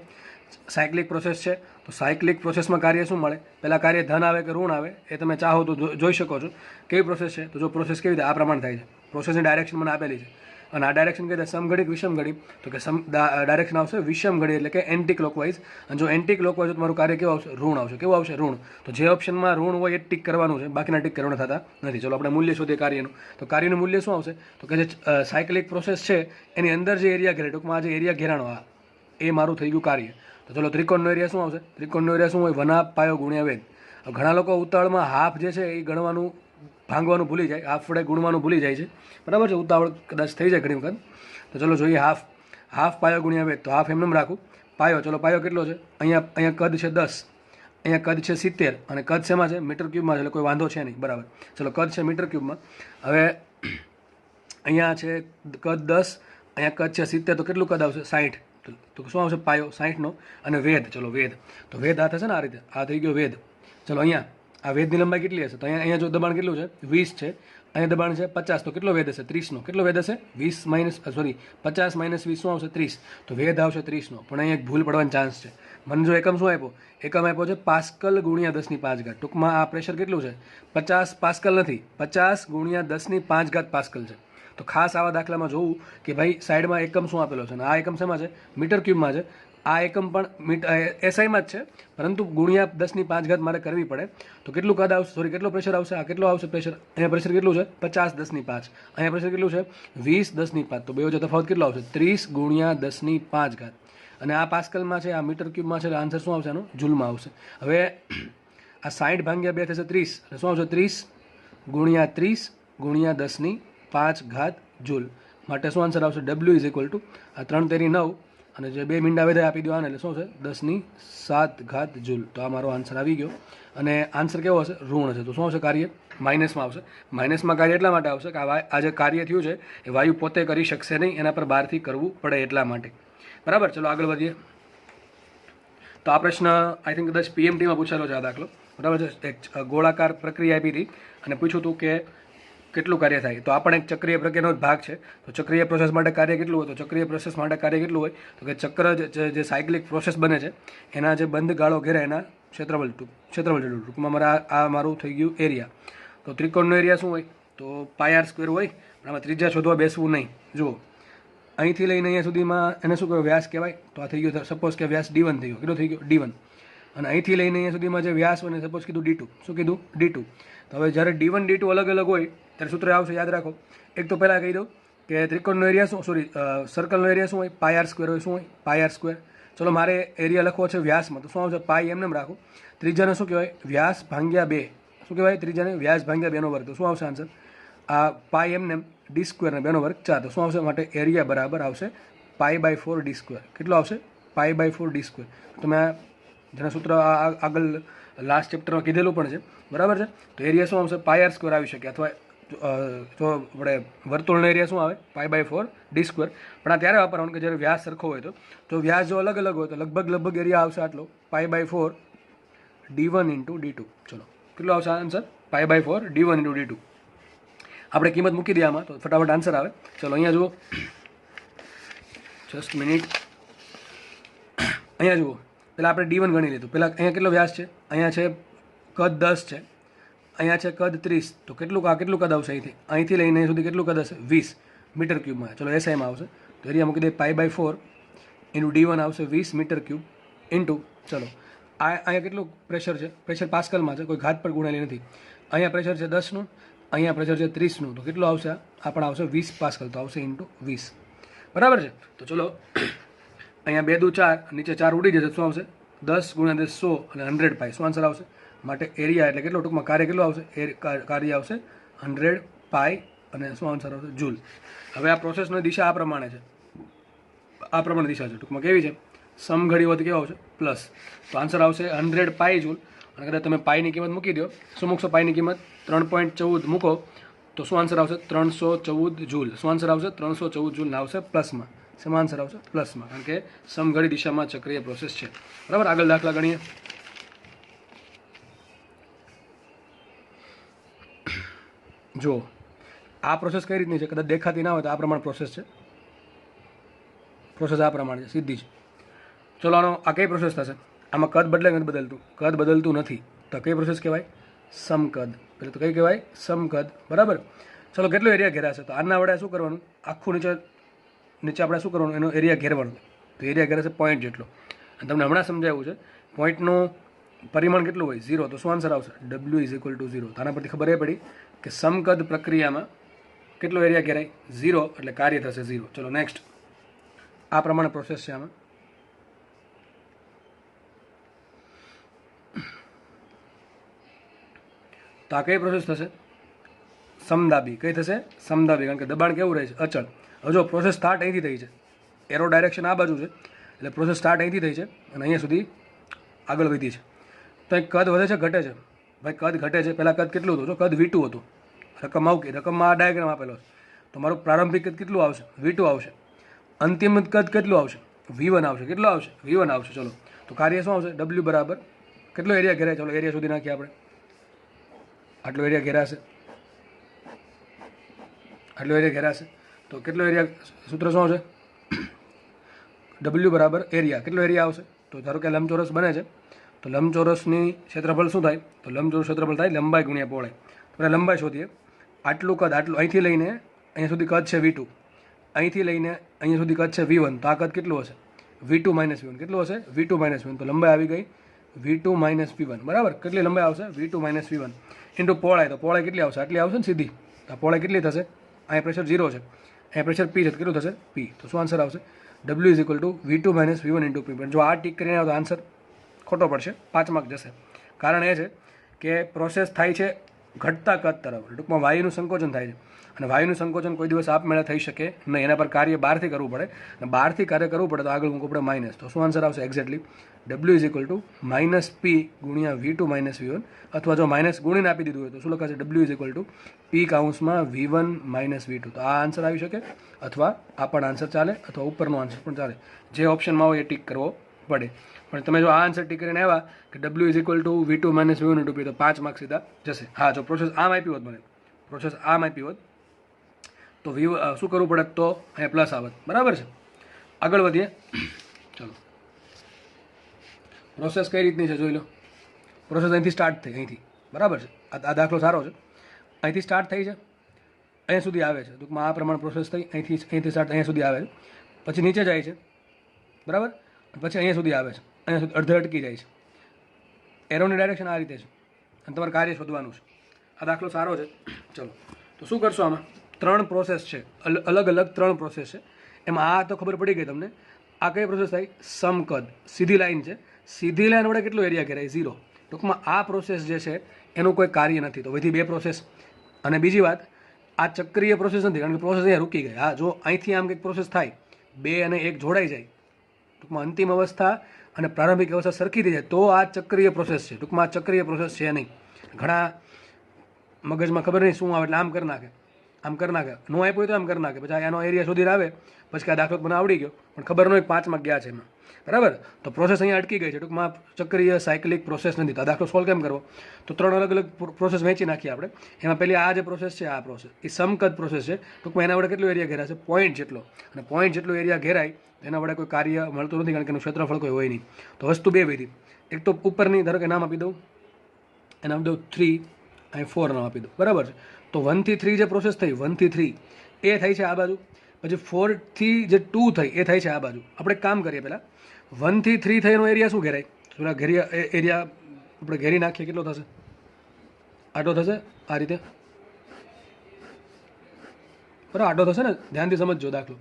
સાયક્લિક પ્રોસેસ છે, તો સાયક્લિક પ્રોસેસમાં કાર્ય શું મળે? પહેલાં કાર્ય ધન આવે કે ઋણ આવે એ તમે ચાહો તો જોઈ શકો છો. કેવી પ્રોસેસ છે? તો જો પ્રોસેસ કેવી રીતે આ પ્રમાણે થાય છે. પ્રોસેસની ડાયરેક્શન મને આપેલી છે અને આ ડાયરેક્શન કઈ રીતે સમઘડિત વિષમઘડિત, તો કે ડાયરેક્શન આવશે વિષમઘડિત એટલે કે એન્ટી ક્લોકવાઇઝ. અને જો એન્ટી ક્લોકવાઇઝ તો તમારું કાર્ય કેવું આવશે? ઋણ આવશે. કેવું આવશે? ઋણ. તો જે ઓપ્શનમાં ઋણ હોય એ ટીક કરવાનું છે, બાકીના ટીક કરવાના થતા નથી. ચલો આપણે મૂલ્ય શોધીએ કાર્યનું. તો કાર્યનું મૂલ્ય શું આવશે? તો કે જે સાયક્લિક પ્રોસેસ છે એની અંદર જે એરિયા ઘેરે, ટૂંકમાં આ જે એરિયા ઘેરાણો આ એ મારું થઈ ગયું કાર્ય. તો ચલો ત્રિકોણનો એરિયા શું આવશે? ત્રિકોણનો એરિયા શું હોય? 1/2 પાયો ગુણ્યા વેધ. ઘણા લોકો ઉતાવળમાં હાફ જે છે એ ગણવાનું ભાંગવાનું ભૂલી જાય, હાફ વડે ગુણવાનું ભૂલી જાય છે. બરાબર છે, ઉતાવળ કદાચ થઈ જાય ઘણી વખત. તો ચલો જોઈએ હાફ પાયો ગુણ્યા વેધ. તો હાફ એમને રાખું. પાયો, ચલો પાયો કેટલો છે? અહીંયા કદ છે 10, અહીંયા કદ છે 70 અને કદ શેમાં છે? મીટર ક્યુબમાં છે, એટલે કોઈ વાંધો છે નહીં. બરાબર. ચલો કદ છે મીટર ક્યુબમાં. હવે અહીંયા છે કદ 10, અહીંયા કદ છે 70, તો કેટલું કદ આવશે? 60. તો શું આવશે? પાયો 60નો. અને વેધ, ચલો વેધ, તો વેધ આ થશે ને આ રીતે, આ થઈ ગયો વેધ. ચલો અહીંયા આ વેધની લંબાઈ કેટલી હશે? તો અહીંયા જો દબાણ કેટલું છે? 20 છે. અહીંયા દબાણ છે 50, તો કેટલો વેધ હશે? 30નો. કેટલો વેધ હશે? 50 માઇનસ 20 શું આવશે? 30. તો વેધ આવશે 30નો. પણ અહીંયા એક ભૂલ પડવાનો ચાન્સ છે. મને જો એકમ શું આપ્યો? એકમ આપ્યો છે પાસ્કલ ગુણ્યા 10⁵. ટૂંકમાં આ પ્રેશર કેટલું છે? 50 પાસ્કલ નથી, 50 ગુણ્યા 10⁵ પાસ્કલ છે. તો ખાસ આવા દાખલામાં જોવું કે ભાઈ સાઈડમાં એકમ શું આપેલો છે, અને આ એકમ શેમાં છે? મીટર ક્યુબમાં છે. આ એકમ પણ એસઆઈમાં જ છે, પરંતુ ગુણ્યા 10⁵ મારે કરવી પડે. તો કેટલું કદ આવશે? સોરી, કેટલો પ્રેશર આવશે? આ કેટલો આવશે પ્રેશર? અહીંયા પ્રેશર કેટલું છે? 50 10⁵. અહીંયા પ્રેશર કેટલું છે? 20 10⁵. તો બે વચ્ચે તફાવત કેટલો આવશે? 30 ગુણ્યા 10⁵. અને આ પાસ્કલમાં છે, આ મીટર ક્યુબમાં છે, એટલે આન્સર શું આવશે? આનો જૂલમાં આવશે. હવે આ 60 ભાગ્યા 2 થશે 30, એટલે શું આવશે? 30 ગુણ્યા 30 ગુણ્યા 10⁵ જૂલ. માટે શું આન્સર આવશે? W ઇઝ ઇક્વલ ટુ આ 3 તેરી 9 અને જે 2 મીંડા વધારે આપી દો આને, એટલે શું છે? 10⁵ જૂલ. તો આ મારો આન્સર આવી ગયો. અને આન્સર કેવો હશે? ઋણ હશે. તો શું આવશે? કાર્ય માઇનસમાં આવશે. માઇનસમાં કાર્ય એટલા માટે આવશે કે આ જે કાર્ય થયું છે એ વાયુ પોતે કરી શકશે નહીં, એના પર બહારથી કરવું પડે એટલા માટે. બરાબર. ચલો આગળ વધીએ. તો આ પ્રશ્ન આઈ થિંક કદાચ PMTમાં પૂછેલો છે આ દાખલો. બરાબર છે. એક ગોળાકાર પ્રક્રિયા આપી હતી અને પૂછ્યું હતું કે કેટલું કાર્ય થાય. તો આ પણ એક ચક્રીય પ્રક્રિયાનો જ ભાગ છે. તો ચક્રીય પ્રોસેસ માટે કાર્ય કેટલું હોય? તો ચક્રીય પ્રોસેસ માટે કાર્ય કેટલું હોય? તો કે ચક્ર જે સાયક્લિક પ્રોસેસ બને છે એના જે બંધ ગાળો ઘેરે એના ક્ષેત્રફળ જેટલું. ટૂંકમાં મારા આ મારું થઈ ગયું એરિયા. તો ત્રિકોણનો એરિયા શું હોય? તો πr² હોય. પણ આમાં ત્રિજ્યા શોધવા બેસવું નહીં. જુઓ, અહીંથી લઈને અહીંયા સુધીમાં એને શું કહેવાય? વ્યાસ કહેવાય. તો આ થઈ ગયો, સપોઝ કે વ્યાસ D1 થઈ ગયો. કેટલો થઈ ગયો? D1. અને અહીંથી લઈને અહીંયા સુધીમાં જે વ્યાસ હોય ને સપોઝ કીધું D2. શું કીધું? D2. તો હવે જ્યારે D1 D2 અલગ અલગ હોય ત્યારે સૂત્ર આવશે, યાદ રાખો. એક તો પહેલાં કહી દઉં કે ત્રિકોણનો એરિયા શું, સોરી સર્કલનો એરિયા શું હોય? πr² હોય. શું હોય? πr². ચલો મારે એરિયા લખવો છે વ્યાસમાં, તો શું આવશે? પાઈ એમને રાખો. ત્રિજ્યાને શું કહેવાય? વ્યાસ ભાગ્યા 2. શું કહેવાય? ત્રિજ્યાને વ્યાસ ભાગ્યા 2નો વર્ગ. તો શું આવશે આન્સર? આ પાઈ એમને D² ને 2નો વર્ગ 4. તો શું આવશે? માટે એરિયા બરાબર આવશે π/4 D². કેટલો આવશે? π/4 D². તમે જેના સૂત્ર આગળ લાસ્ટ ચેપ્ટરમાં કીધેલું પણ છે. બરાબર છે. તો એરિયા શું આવશે? πr² આવી શકે. અથવા જો આપણે વર્તુળનો એરિયા શું આવે? π/4 D². પણ આ ત્યારે વાપરવાનું કે જ્યારે વ્યાસ સરખો હોય. તો વ્યાસ જો અલગ અલગ હોય તો લગભગ એરિયા આવશે આટલો, π/4 D1 × D2. ચલો કેટલો આવશે આન્સર? π/4 D1 × D2. આપણે કિંમત મૂકી દઈએ આમાં તો ફટાફટ આન્સર આવે. ચલો અહીંયા જુઓ, જસ્ટ મિનિટ. અહીંયા જુઓ, પહેલાં આપણે D1 ગણી લીધું. પહેલાં અહીંયા કેટલો વ્યાસ છે? અહીંયા છે કદ 10 છે, અહીંયા છે કદ 30. તો કેટલું કદ આવશે અહીંથી લઈને અહીં સુધી કેટલું કદ હશે? 20 મીટર ક્યુબમાં. ચલો એસઆઈમાં આવશે. તો એરિયા મૂકી દઈએ π/4 × D1 આવશે 20 મીટર ક્યુબ ઇન્ટુ, ચલો અહીંયા કેટલું પ્રેશર છે? પ્રેશર પાસ્કલમાં છે, કોઈ ઘાત પર ગુણેલી નથી. અહીંયા પ્રેશર છે 10નું, અહીંયા પ્રેશર છે 30નું. તો કેટલું આવશે? આ પણ આવશે 20 પાસ્કલ. તો આવશે ઇન્ટુ 20. બરાબર છે. તો ચલો અહીંયા 2 દુ 4, નીચે 4 ઉડી જશે. શું આવશે? 10 × 10 100 અને 100 પાઈ. શું આન્સર આવશે? માટે એરિયા એટલે કેટલો? ટૂંકમાં કાર્ય કેટલું આવશે? કાર્ય આવશે 100 પાઈ અને શું આન્સર આવશે? જૂલ. હવે આ પ્રોસેસની દિશા આ પ્રમાણે છે, આ પ્રમાણે દિશા છે. ટૂંકમાં કેવી છે? સમઘડી હોત કેવો આવશે? પ્લસ. તો આન્સર આવશે 100 પાઈ જૂલ. અને કદાચ તમે પાઈની કિંમત મૂકી દો, શું મૂકશો? પાઈની કિંમત 3.14 મૂકો તો શું આન્સર આવશે? 314 જૂલ. શું આન્સર આવશે? 314 જૂલ આવશે પ્લસમાં. શેમાં આન્સર આવશે? પ્લસમાં, કારણ કે સમઘડી દિશામાં ચક્રીય પ્રોસેસ છે. બરાબર. આગળ દાખલા ગણીએ. જો આ પ્રોસેસ કઈ રીતની છે, કદાચ દેખાતી ના હોય તો આ પ્રમાણે પ્રોસેસ છે. પ્રોસેસ આ પ્રમાણે છે, સીધી છે. ચલો આનો આ કઈ પ્રોસેસ થશે? આમાં કદ બદલાય નથી, બદલતું કદ બદલતું નથી, તો કઈ પ્રોસેસ કહેવાય? સમકદ. એટલે તો કઈ કહેવાય? સમકદ. બરાબર. ચલો કેટલો એરિયા ઘેરાશે? તો આના વડે શું કરવાનું? આખું નીચે આપણે શું કરવાનું? એનો એરિયા ઘેરવાનું. તો એરિયા ઘેરાશે પોઈન્ટ જેટલો. અને તમને હમણાં સમજાવ્યું છે પોઈન્ટનું પરિમાણ કેટલું હોય? 0. તો શું આન્સર આવશે? W=0. તો આના પરથી ખબર એ પડી કે સમકદ પ્રક્રિયામાં કેટલો એરિયા ઘેરાય? 0. એટલે કાર્ય થશે 0. ચલો નેક્સ્ટ. આ પ્રમાણે પ્રોસેસ છે આમાં. તો આ કઈ પ્રોસેસ થશે? સમદાબી. કઈ થશે? સમદાબી. કારણ કે દબાણ કેવું રહે છે? અચળ. હવે જો પ્રોસેસ સ્ટાર્ટ અહીંથી થઈ છે, એરો ડાયરેક્શન આ બાજુ છે, એટલે પ્રોસેસ સ્ટાર્ટ અહીંથી થઈ છે અને અહીંયા સુધી આગળ વધી છે. તો અહીં કદ વધે છે, ઘટે છે? ભાઈ કદ ઘટે છે. પહેલાં કદ કેટલું હતું? જો કદ V2 હતું. રકમ આવું કે રકમમાં આ ડાયાગ્રામ આપેલો છે. તો મારું પ્રારંભિક કદ કેટલું આવશે? V2 આવશે. અંતિમ કદ કેટલું આવશે? V1 આવશે. કેટલું આવશે? V1 આવશે. ચલો તો કાર્ય શું આવશે? W બરાબર કેટલો એરિયા ઘેરાય? ચલો એરિયા સુધી નાખીએ આપણે. આટલો એરિયા ઘેરાશે, આટલો એરિયા ઘેરાશે. તો કેટલો એરિયા? સૂત્ર શું આવશે? W બરાબર એરિયા. કેટલો એરિયા આવશે? તો ધારો કે લંબચોરસ બને છે, તો લંબચોરસની ક્ષેત્રફળ શું થાય? તો લંબચોરસ ક્ષેત્રફળ થાય લંબાઈ ગુણ્યા પહોળાઈ. તો આપણે લંબાઈ શોધીએ. આટલું કદ, આટલું અહીંથી લઈને અહીંયા સુધી કદ છે V2, અહીંથી લઈને અહીંયા સુધી કદ છે V1. તો આ કદ કેટલું હશે? V2 - V1. કેટલું હશે? V2 - V1. તો લંબાઈ આવી ગઈ V2 - V1. બરાબર. કેટલી લંબાઈ આવશે? V2 - V1 ઇન્ટુ પહોળાઈ. તો પહોળાઈ કેટલી આવશે? આટલી આવશે ને સીધી. તો પહોળાઈ કેટલી થશે? અહીંયા પ્રેશર 0 છે, અહીંયા પ્રેશર P છે, તો કેટલું થશે? P. તો શું આન્સર આવશે? W=V2 - V1 × P. પણ જો આ ટીક કરીને આવો તો આન્સર ખોટો પડશે, 5 માર્ક જશે. કારણ એ છે કે પ્રોસેસ થાય છે ઘટતા કદ તરફ. ટૂંકમાં વાયુનું સંકોચન થાય છે, અને વાયુનું સંકોચન કોઈ દિવસ આપમેળે થઈ શકે નહીં. એના પર કાર્ય બહારથી કરવું પડે, અને બહારથી કાર્ય કરવું પડે તો આગળ મૂકવું પડે માઇનસ. તો શું આન્સર આવશે? Exactly W=-P × V2 - V1. અથવા જો માઇનસ ગુણીને આપી દીધું હોય તો શું લખાશે? W=P(V1 - V2). તો આ આન્સર આવી શકે, અથવા આ પણ આન્સર ચાલે, અથવા ઉપરનો આન્સર પણ ચાલે. જે ઓપ્શનમાં હોય એ ટીક કરવો પડે. પણ તમે જો આ આન્સર ટીક કરીને આવ્યા કે W=V2 - V1 × P, તો 5 માર્ક સીધા જશે. હા, જો પ્રોસેસ આમ આપી હોત, મને પ્રોસેસ આમ આપી હોત તો શું કરવું પડે? તો અહીંયા પ્લસ આવત. બરાબર છે. આગળ વધીએ. ચલો પ્રોસેસ કઈ રીતની છે જોઈ લો. પ્રોસેસ અહીંથી સ્ટાર્ટ થઈ, અહીંથી. બરાબર છે. આ દાખલો સારો છે. અહીંથી સ્ટાર્ટ થઈ છે, અહીંયા સુધી આવે છે. ટૂંકમાં આ પ્રમાણે પ્રોસેસ થઈ, અહીંથી સ્ટાર્ટ અહીંયા સુધી આવે છે, પછી નીચે જાય છે. બરાબર. પછી અહીંયા સુધી આવે છે, અહીંયા સુધી અડધે અટકી જાય છે. એરોની ડાયરેક્શન આ રીતે છે, અને તમારે કાર્ય શોધવાનું છે. આ દાખલો સારો છે. ચલો તો શું કરશો? આમાં 3 પ્રોસેસ છે, અલગ અલગ 3 પ્રોસેસ છે. એમાં આ તો ખબર પડી ગઈ તમને. આ કઈ પ્રોસેસ થાય? સમકદ. સીધી લાઈન છે, સીધી લાઈન વડે કેટલો એરિયા ઘેરાય? 0. ટૂંકમાં આ પ્રોસેસ જે છે એનું કોઈ કાર્ય નથી. તો વધી 2 પ્રોસેસ. અને બીજી વાત, આ ચક્રીય પ્રોસેસ નથી, કારણ કે પ્રોસેસ અહીંયા રૂકી ગઈ. હા, જો અહીંથી આમ કંઈક પ્રોસેસ થાય, 2 અને 1 જોડાઈ જાય, ટૂંકમાં અંતિમ અવસ્થા અને પ્રારંભિક અવસ્થા સરખી થઈ જાય, તો આ ચક્રીય પ્રોસેસ છે. ટૂંકમાં આ ચક્રીય પ્રોસેસ છે નહીં. ઘણા મગજમાં ખબર નહીં શું આવે એટલે આમ કરી નાખે, આમ કરી નાખે. નો આપ્યું હોય તો આમ કરી નાખે, પછી એનો એરિયા શોધીને આવે, પછી આ દાખલો મને આવડી ગયો, પણ ખબર ન હોય 5 માર્ક ગયા છે એમાં. બરાબર. તો પ્રોસેસ અહીંયા અટકી ગઈ છે. ટૂંકમાં ચક્રીય સાયકલિક પ્રોસેસ નથી. તો આ દાખલો સોલ્વ કેમ કરવો? તો 3 અલગ અલગ પ્રોસેસ વહેંચી નાખીએ આપણે. એમાં પહેલી આ જે પ્રોસેસ છે, આ પ્રોસેસ એ સમકદ પ્રોસેસ છે. ટૂંકમાં એના વડે કેટલો એરિયા ઘેરાશે? પોઈન્ટ જેટલો. અને પોઈન્ટ જેટલો એરિયા ઘેરાય એના વડે કોઈ કાર્ય મળતું નથી, કારણ કે એનું ક્ષેત્રફળ કોઈ હોય નહીં. તો વસ્તુ 2 વિધી. એક તો ઉપરની ધારો કે નામ આપી દઉં, એના નામ દઉં 3, અહીં 4 નામ આપી દઉં. બરાબર છે. તો 1 થી 3 જે પ્રોસેસ થઈ, 1 થી 3 એ થાય છે આ બાજુ. પછી 4 થી જે 2 થઈ એ થાય છે આ બાજુ. આપણે એક કામ કરીએ, પહેલાં 1 થી 3 થઈનો એરિયા શું ઘેરાય? થોડા એરિયા આપણે ઘેરી નાખીએ. કેટલો થશે? આટલો થશે, આ રીતે. બરાબર, આટલો થશે ને? ધ્યાનથી સમજજો દાખલો.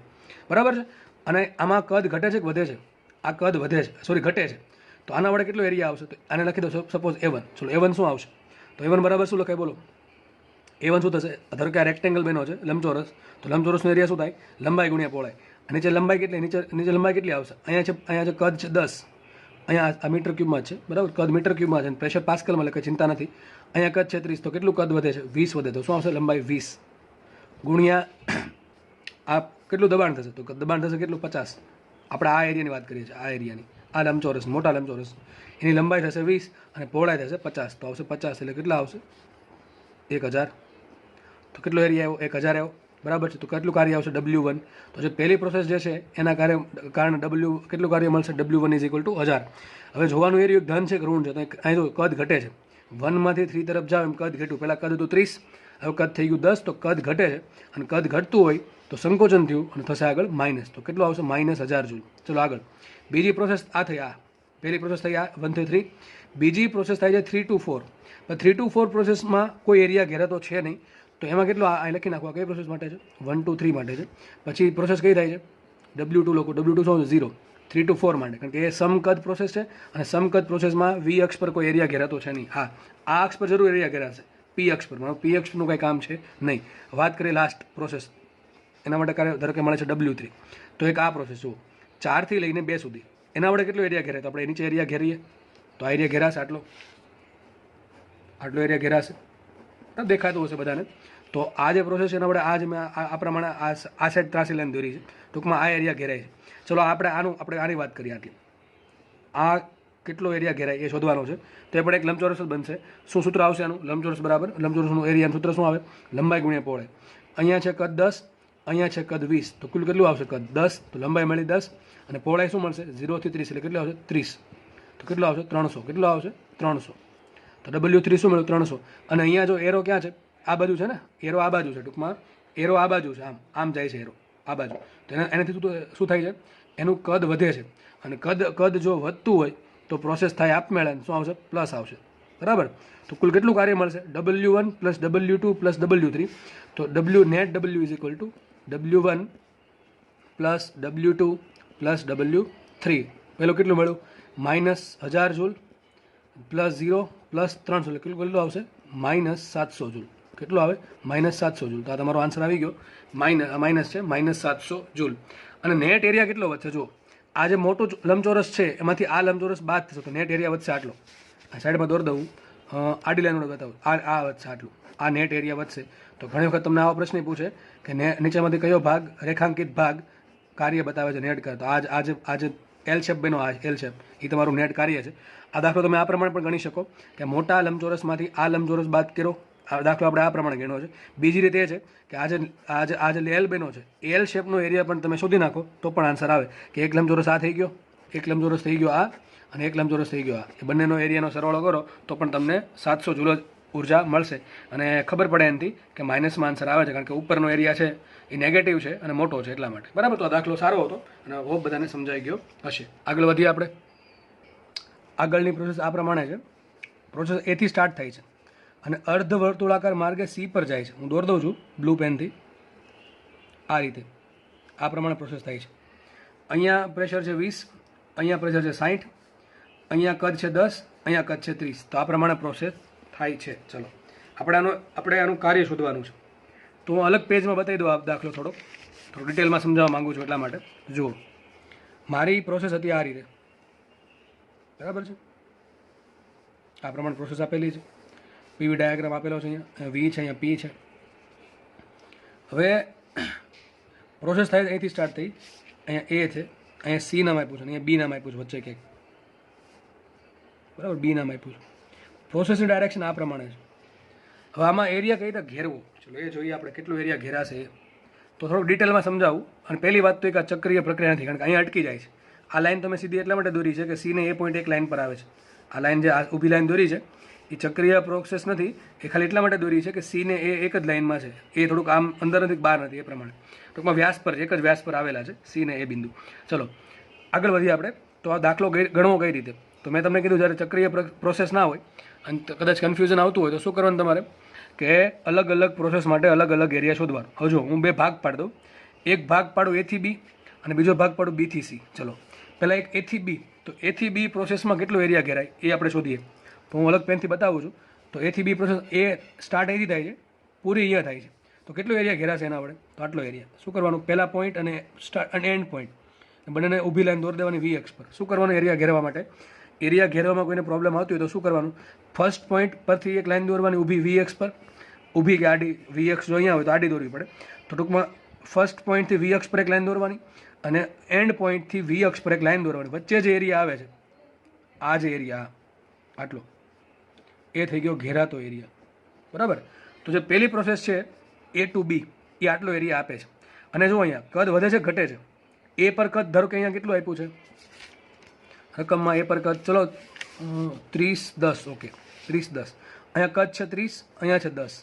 બરાબર છે. અને આમાં કદ ઘટે છે કે વધે છે? આ કદ વધે છે, સોરી ઘટે છે. તો આના વડે કેટલો એરિયા આવશે? તો આને લખી દો સપોઝ A1. ચલો A1 શું આવશે? તો A1 બરાબર શું લખાય? બોલો. A1 શું થશે? ધારો કે આ રેક્ટેંગલ બન્યો છે, લંબચોરસ. તો લંબચોરસનો એરિયા શું થાય? લંબાઈ ગુણ્યા પહોળાઈ. અને નીચે લંબાઈ કેટલી? નીચે લંબાઈ કેટલી આવશે? અહીંયા છે કદ છે 10, અહીંયા આ મીટર ક્યુબમાં છે. બરાબર. કદ મીટર ક્યુબમાં છે, પ્રેશર પાસ્કલમાં લખે, ચિંતા નથી. અહીંયા કદ છે 30, તો કેટલું કદ વધે છે? 20 વધે. તો શું આવશે? લંબાઈ 20 ગુણ્યા આ કેટલું દબાણ થશે? તો દબાણ થશે કેટલું? 50. આપણે આ એરિયાની વાત કરીએ છીએ, આ એરિયાની. આ લંબચોરસ, મોટા લંબચોરસ, એની લંબાઈ થશે 20 અને પહોળાઈ થશે 50. તો આવશે 50 એટલે કેટલા આવશે? 1000. તો કેટલો એરિયા આવ્યો? 1000 આવ્યો. બરાબર છે. તો કેટલું કાર્ય આવશે W1. તો જે પહેલી પ્રોસેસ જે છે એના કારણે કેટલું કાર્ય મળશે W1 ઇઝ ઇક્વલ ટુ 1000. હવે જોવાનું એ રહ્યું ધન છે કે ઋણ છે. તો અહીં જો કદ ઘટે છે, 1માંથી 3 તરફ જાવ એમ કદ ઘટ્યું. પહેલાં કદ હતું 30, હવે કદ થઈ ગયું 10. તો કદ ઘટે છે અને કદ ઘટતું હોય તો સંકોચન થયું અને થશે આગળ માઇનસ. તો કેટલું આવશે? -1000 જૂલ. ચલો આગળ બીજી પ્રોસેસ આ થઈ. આ પહેલી પ્રોસેસ થઈ આ 1 થી 3. બીજી પ્રોસેસ થાય છે 3 to 4. 3 to 4 પ્રોસેસમાં કોઈ એરિયા ઘેરાતો છે નહીં. તો એમાં કેટલું આ લખી નાખવા કઈ પ્રોસેસ માટે છે? 1 to 3 માટે છે. પછી પ્રોસેસ કઈ થાય છે? W2 લોકો. W2 શું છે? 0. 3 to 4 માટે, કારણ કે એ સમકદ પ્રોસેસ છે અને સમકદ પ્રોસેસમાં V અક્ષ પર કોઈ એરિયા ઘેરાતો છે નહીં. હા, આ અક્ષ પર જરૂર એરિયા ઘેરાશે, P અક્ષ પર. P અક્ષનું કંઈ કામ છે નહીં. વાત કરીએ લાસ્ટ પ્રોસેસ, એના માટે ધારો કે મળે છે W3. તો એક આ પ્રોસેસ જુઓ, 4 થી લઈને 2 સુધી. એના વડે કેટલો એરિયા ઘેરાય? તો આપણે નીચે એરિયા ઘેરીએ તો આ એરિયા ઘેરાશે, આટલો એરિયા ઘેરાશે, દેખાતું હશે બધાને. તો આ જે પ્રોસેસ છે એના વડે આ જ મેં આ પ્રમાણે આ સાઈડ ત્રાસી લાઈન દોરી છે. ટૂંકમાં આ એરિયા ઘેરાય છે. ચલો આપણે આની વાત કરીએ. આટલી આ કેટલો એરિયા ઘેરાય એ શોધવાનો છે. તો એ પણ એક લંબચોરસ જ બનશે. શું સૂત્ર આવશે આનું? લંબચોરસ બરાબર લંબચોરસનું એરિયાનું સૂત્ર શું આવે? લંબાઈ ગુણ્યા પહોળાઈ. અહીંયા છે કદ 10, અહીંયા છે કદ 20. તો કુલ કેટલું આવશે? કદ 10. તો લંબાઈ મળી 10 અને પહોળાઈ શું મળશે? 0 થી 30 એટલે કેટલું આવશે? 30. તો કેટલું આવશે? 300. કેટલું આવશે? 300. તો W3 શું મળ્યું? 300. અને અહીંયા જો એરો ક્યાં છે? આ બાજુ છે ને, એરો આ બાજુ છે. ટૂંકમાં એરો આ બાજુ છે, આમ જાય છે એરો આ બાજુ. તો એનાથી શું થાય છે? એનું કદ વધે છે. અને કદ જો વધતું હોય તો પ્રોસેસ થાય આપમેળે શું આવશે? પ્લસ આવશે. બરાબર. તો કુલ કેટલું કાર્ય મળશે? W1 plus W2 plus W3. તો net W is equal two W1 plus W2 plus W3. પેલું કેટલું મળ્યું? -1000 જૂલ પ્લસ 0 પ્લસ 300 એટલે કેટલું આવશે? -700 જૂલ. કેટલું આવે? -700 જૂલ. તો આ તમારો આન્સર આવી ગયો. માઇનસ છે, -700 જૂલ. અને નેટ એરિયા કેટલો વધશે? જો આ જે મોટું લંબચોરસ છે એમાંથી આ લંબચોરસ બાદ થશે તો નેટ એરિયા વધશે આટલો. આ સાઈડમાં દોર દઉં, આડી લાઈન વડે બતાવું. આ વધશે આટલું, આ નેટ એરિયા વધશે. તો ઘણી વખત તમને આવો પ્રશ્ન પૂછે કે નીચેમાંથી કયો ભાગ, રેખાંકિત ભાગ કાર્ય બતાવે છે નેટ કરે. તો આ જે એલ શેપ બન્યો, આ એલ શેપ એ તમારું નેટ કાર્ય છે. આ દાખલો તમે આ પ્રમાણે પણ ગણી શકો કે મોટા લંબચોરસમાંથી આ લંબચોરસ બાદ કર્યો. આ દાખલો આપણે આ પ્રમાણે ગણ્યો છે. બીજી રીતે એ છે કે આ જે એલ બન્યો છે, એલ શેપનો એરિયા પણ તમે શોધી નાખો તો પણ આન્સર આવે કે એક લંબચોરસ આ થઈ ગયો, એક લંબચોરસ થઈ ગયો આ, અને એક લંબચોરસ થઈ ગયો આ. એ બંનેનો એરિયાનો સરવાળો કરો તો પણ તમને 700 જૂલ ઉર્જા મળશે. અને ખબર પડે એનાથી કે માઇનસમાં આન્સર આવે છે, કારણ કે ઉપરનો એરિયા છે એ નેગેટિવ છે અને મોટો છે એટલા માટે. બરાબર. તો આ દાખલો સારો હતો અને હોપ બધાને સમજાઈ ગયો હશે. આગળ વધીએ આપણે. આગળની પ્રોસેસ આ પ્રમાણે છે. પ્રોસેસ એથી સ્ટાર્ટ થાય છે અને અર્ધ વર્તુળાકાર માર્ગે C પર જાય છે. હું દોર દઉં છું બ્લુ પેનથી. આ રીતે આ પ્રમાણે પ્રોસેસ થાય છે. અહીંયા પ્રેશર છે 20, અહીંયા પ્રેશર છે 60, અહીંયા કદ છે 10, અહીંયા કદ છે 30. તો આ પ્રમાણે પ્રોસેસ થાય છે. ચલો આપણે આનું કાર્ય શોધવાનું છે. તો હું અલગ પેજમાં બતાવી દઉં આ દાખલો થોડો ડિટેલમાં સમજાવવા માગું છું એટલા માટે. જુઓ, મારી પ્રોસેસ હતી આ રીતે. બરાબર છે. આ પ્રમાણે પ્રોસેસ આપેલી છે. પીવી ડાયાગ્રામ આપેલો છે. અહીંયા V છે, અહીંયા P છે. હવે પ્રોસેસ થાય અહીંથી સ્ટાર્ટ થઈ. અહીંયા A છે, અહીંયા C નામ આપ્યું છે, અહીંયા B નામ આપ્યું છે વચ્ચે ક્યાંક. બરાબર, B નામ આપ્યું છે. પ્રોસેસની ડાયરેક્શન આ પ્રમાણે છે. હવે આમાં એરિયા કઈ રીતે ઘેરવો, ચલો એ જોઈએ આપણે કેટલું એરિયા ઘેરાશે. તો થોડુંક ડિટેલમાં સમજાવું. અને પહેલી વાત તો એક આ ચક્રીય પ્રક્રિયા નથી, કારણ કે અહીંયા અટકી જાય છે. આ લાઈન તમે સીધી એટલા માટે દોરી છે કે C ને A પોઈન્ટ એક લાઈન પર આવે છે. આ લાઈન જે આ ઊભી લાઈન દોરી છે એ ચક્રીય પ્રોસેસ નથી, એ ખાલી એટલા માટે દોરી છે કે C ને A એક જ લાઈનમાં છે. એ થોડુંક આમ અંદર નથી, બહાર નથી, એ પ્રમાણે ટૂંકમાં વ્યાસ પર, એક જ વ્યાસ પર આવેલા છે C ને A બિંદુ. ચલો આગળ વધીએ આપણે. તો આ દાખલો ગણવો કઈ રીતે? તો મેં તમને કીધું જ્યારે ચક્રીય પ્રોસેસ ના હોય અને કદાચ કન્ફ્યુઝન આવતું હોય તો શું કરવાનું તમારે કે અલગ અલગ પ્રોસેસ માટે અલગ અલગ એરિયા શોધવાનો. હવે જો હું બે ભાગ પાડી દઉં. એક ભાગ પાડું A થી B અને બીજો ભાગ પાડું B થી C. ચલો પહેલાં એક A થી B. તો A થી B પ્રોસેસમાં કેટલો એરિયા ઘેરાય એ આપણે શોધીએ. તો હું અલગ પેનથી બતાવું છું. તો A થી B પ્રોસેસ A સ્ટાર્ટ અહીંથી થાય છે, પૂરી અહીંયા થાય છે. તો કેટલો એરિયા ઘેરાશે એના વડે? તો આટલો એરિયા. શું કરવાનું? પહેલા પોઈન્ટ અને એન્ડ પોઈન્ટ બંનેને ઊભી લાઈન દોરી દેવાની V અક્ષ પર. શું કરવાનું એરિયા ઘેરવા માટે? એરિયા ઘેરવામાં કોઈને પ્રોબ્લેમ આવતી હોય તો શું કરવાનું? ફર્સ્ટ પોઈન્ટ પરથી એક લાઈન દોરવાની ઊભી V અક્ષ પર. ઊભી કે આડી? V અક્ષ જો અહીંયા હોય તો આડી દોરવી પડે. તો ટૂંકમાં ફર્સ્ટ પોઈન્ટથી V અક્ષ પર એક લાઈન દોરવાની અને એન્ડ પોઈન્ટથી V અક્ષ પર એક લાઈન દોરવાની. વચ્ચે જે એરિયા આવે છે, આ જે એરિયા આટલો, એ થઈ ગયો ઘેરાતો એરિયા. બરાબર. તો જે પહેલી પ્રોસેસ છે A to B, એ આટલો એરિયા આપે છે. અને જો અહીંયા કદ વધે છે ઘટે છે, એ પર કદ ધારો કે અહીંયા કેટલું આપ્યું છે રકમમાં, એ પર કદ ચલો 30 10, ઓકે 30 10, અહીંયા કદ છે 30, અહીંયા છે 10,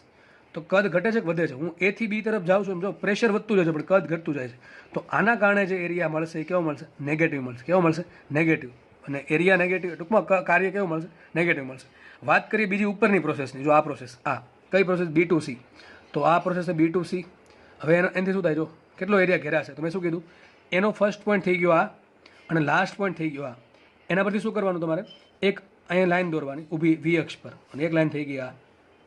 તો કદ ઘટે છે કે વધે છે? હું એ થી બી તરફ જાઉં છું, એમ જો પ્રેશર વધતું જાય છે પણ કદ ઘટતું જાય છે. તો આના કારણે જે એરિયા મળશે એ કેવો મળશે? નેગેટિવ મળશે. કેવો મળશે? નેગેટિવ. અને એરિયા નેગેટિવ, ટૂંકમાં કાર્ય કેવું મળશે? નેગેટિવ મળશે. વાત કરીએ બીજી ઉપરની પ્રોસેસની. જો આ પ્રોસેસ, આ કઈ પ્રોસેસ? B2C. તો આ પ્રોસેસ છે B2C. હવે એનાથી શું થાય? જો કેટલો એરિયા ઘેરાશે, તો મેં શું કીધું, એનો ફર્સ્ટ પોઈન્ટ થઈ ગયો આ, અને લાસ્ટ પોઈન્ટ થઈ ગયો આ. એના પરથી શું કરવાનું તમારે? એક અહીંયા લાઈન દોરવાની ઊભી V અક્ષ પર, અને એક લાઈન થઈ ગઈ આ,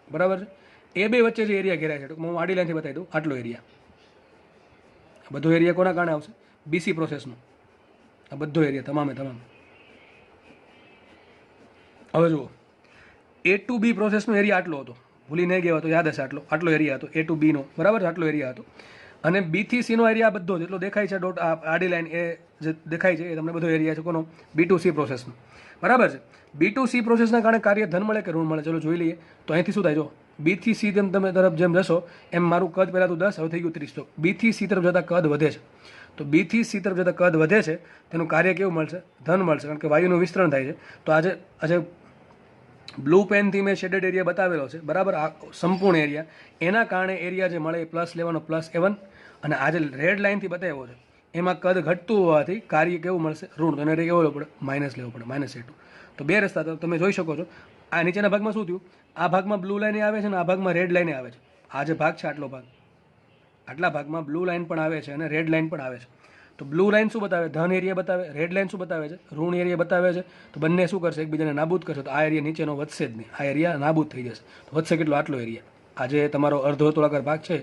બરાબર છે. એ બે વચ્ચે જે એરિયા ઘેરાય છે, ટૂંકમાં હું આડી લાઈનથી બતાવી દઉં, આટલો એરિયા. બધો એરિયા કોના કારણે આવશે? BC પ્રોસેસનો. આ બધો એરિયા તમામે તમામ. હવે જુઓ, A to B પ્રોસેસનો એરિયા આટલો હતો, ભૂલી નહીં ગયા તો યાદ હશે, આટલો એરિયા હતો A to B નો, બરાબર છે, આટલો એરિયા હતો. અને B થી C નો એરિયા બધો જેટલો દેખાય છે, ડોટ આડી લાઈન એ જે દેખાય છે એ તમને બધો એરિયા છે કોનો? B2C પ્રોસેસનો, બરાબર છે. B2C પ્રોસેસના કારણે કાર્ય ધન મળે કે ઋણ મળે? ચલો જોઈ લઈએ. તો અહીંથી શું થાય? જો B થી C તમે તરફ જેમ જશો એમ મારું કદ પહેલાં તો 10, હવે થઈ ગયું 30. તો B થી C તરફ જતાં કદ વધે છે. તો B થી C તરફ જતાં કદ વધે છે, તેનું કાર્ય કેવું મળશે? ધન મળશે, કારણ કે વાયુનું વિસ્તરણ થાય છે. તો આજે બ્લુ પેનથી મેં શેડેડ એરિયા બતાવેલો છે, બરાબર, આ સંપૂર્ણ એરિયા. એના કારણે એરિયા જે મળે એ પ્લસ લેવાનો, પ્લસ A1. અને આજે રેડ લાઇનથી બતાવ્યો છે એમાં કદ ઘટતું હોવાથી કાર્ય કેવું મળશે? ઋણ. તો એને કેવો લેવો પડે? માઇનસ લેવો પડે, -A2. તો બે રસ્તા તમે જોઈ શકો છો. આ નીચેના ભાગમાં શું થયું? આ ભાગમાં બ્લુ લાઇન આવે છે અને આ ભાગમાં રેડ લાઇન આવે છે. આ જે ભાગ છે આટલો ભાગ, આટલા ભાગમાં બ્લુ લાઇન પણ આવે છે અને રેડ લાઇન પણ આવે છે. તો બ્લુ લાઇન શું બતાવે? ધન એરિયા બતાવે. રેડ લાઇન શું બતાવે છે? ઋણ એરિયા બતાવે છે. તો બંને શું કરશે? એકબીજાને નાબૂદ કરશે. તો આ એરિયા નીચેનો વધશે જ નહીં, આ એરિયા નાબૂદ થઈ જશે. તો વધશે કેટલો? આટલો એરિયા. આ જે તમારો અર્ધવર્તુળાકાર ભાગ છે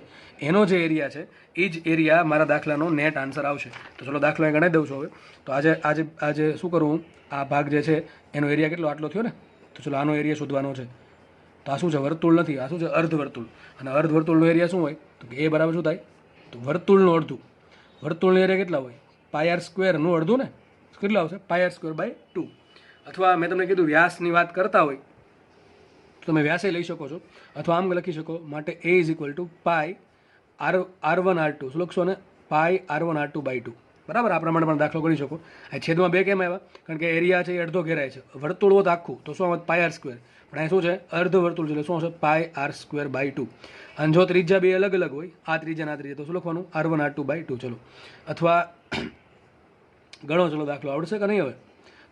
એનો જે એરિયા છે એ જ એરિયા મારા દાખલાનો નેટ આન્સર આવશે. તો ચલો દાખલો અહીં ગણાવી દઉં છું હવે. તો આજે શું કરું? આ ભાગ જે છે એનો એરિયા કેટલો? આટલો થયો ને. તો ચલો આનો એરિયા શોધવાનો છે. તો આ શું છે? વર્તુળ નથી, આ શું છે? અર્ધવર્તુળ. અને અર્ધવર્તુળનો એરિયા શું હોય? તો એ બરાબર શું થાય? તો વર્તુળનું અડધું. વર્તુળનો એરિયા કેટલા હોય? πr²નું અડધું ને. કેટલા આવશે? πr²/2. અથવા મેં તમને કીધું વ્યાસની વાત કરતા હોય તો તમે વ્યાસે લઈ શકો છો, અથવા આમ લખી શકો. માટે A = πr1r2. શું લખશો ને? πr1r2/2. બરાબર. આ પ્રમાણે પણ દાખલો કરી શકો. આ છેદમાં 2 કેમ આવ્યા? કારણ કે એરિયા છે એ અડધો ઘેરાય છે. વર્તુળ હોત આખું તો શું આવત? πr². પણ અહીં શું છે? અર્ધ વર્તુળ છે એટલે શું આવશે? πr²/2. અને જો ત્રિજ્યા બે અલગ અલગ હોય, આ ત્રિજ્યા ના ત્રિજ્યા, તો શું લખવાનું? r1r2/2. ચલો, અથવા ગણો. ચલો દાખલો આવડશે કે નહીં હવે?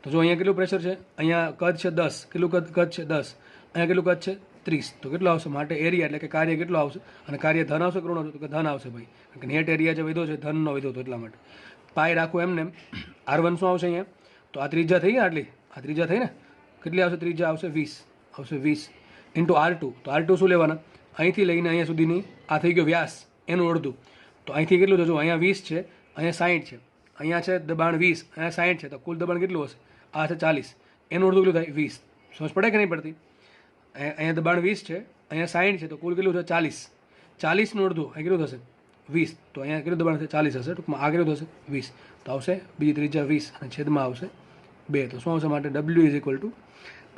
તો જો અહીંયા કેટલું પ્રેશર છે? અહીંયા કદ છે 10. કેટલું કદ છે? 10. અહીંયા કેટલું કદ છે? 30. તો કેટલો આવશે? માટે એરિયા એટલે કે કાર્ય કેટલો આવશે? અને કાર્ય ધન આવશે કે ઋણ આવશે? તો કે ધન આવશે ભાઈ, કારણ કે નેટ એરિયા જે વધ્યો છે ધનનો વધ્યો હતો એટલા માટે. પાય રાખવું એમને. R1 શું આવશે અહીંયા? તો આ ત્રિજ્યા થઈ ને, આટલી આ ત્રિજ્યા થઈ ને, કેટલી આવશે ત્રિજ્યા? આવશે 20. આવશે 20 ઇન્ટુ R2. તો R2 શું લેવાના? અહીંથી લઈને અહીંયા સુધીની આ થઈ ગયો વ્યાસ, એનું અડધું. તો અહીંથી કેટલું થયું? અહીંયા 20 છે, અહીંયા 60 છે, અહીંયા છે દબાણ 20, અહીંયા 60 છે, તો કુલ દબાણ કેટલું હશે? આ છે 40, એનું અડધું કેટલું થાય? 20. સમજ પડે કે નહીં પડતી? અહીંયા દબાણ 20 છે, અહીંયા 60 છે, તો કુલ કેટલું છે? 40. 40નું અડધું અહીં કેટલું થશે? 20. તો અહીંયા કેટલું દબાણ છે? 40 હશે. ટૂંકમાં આ કેટલું થશે? 20. તો આવશે બીજી ત્રિજ્યા 20 અને છેદમાં આવશે 2. તો શું આવશે? માટે W =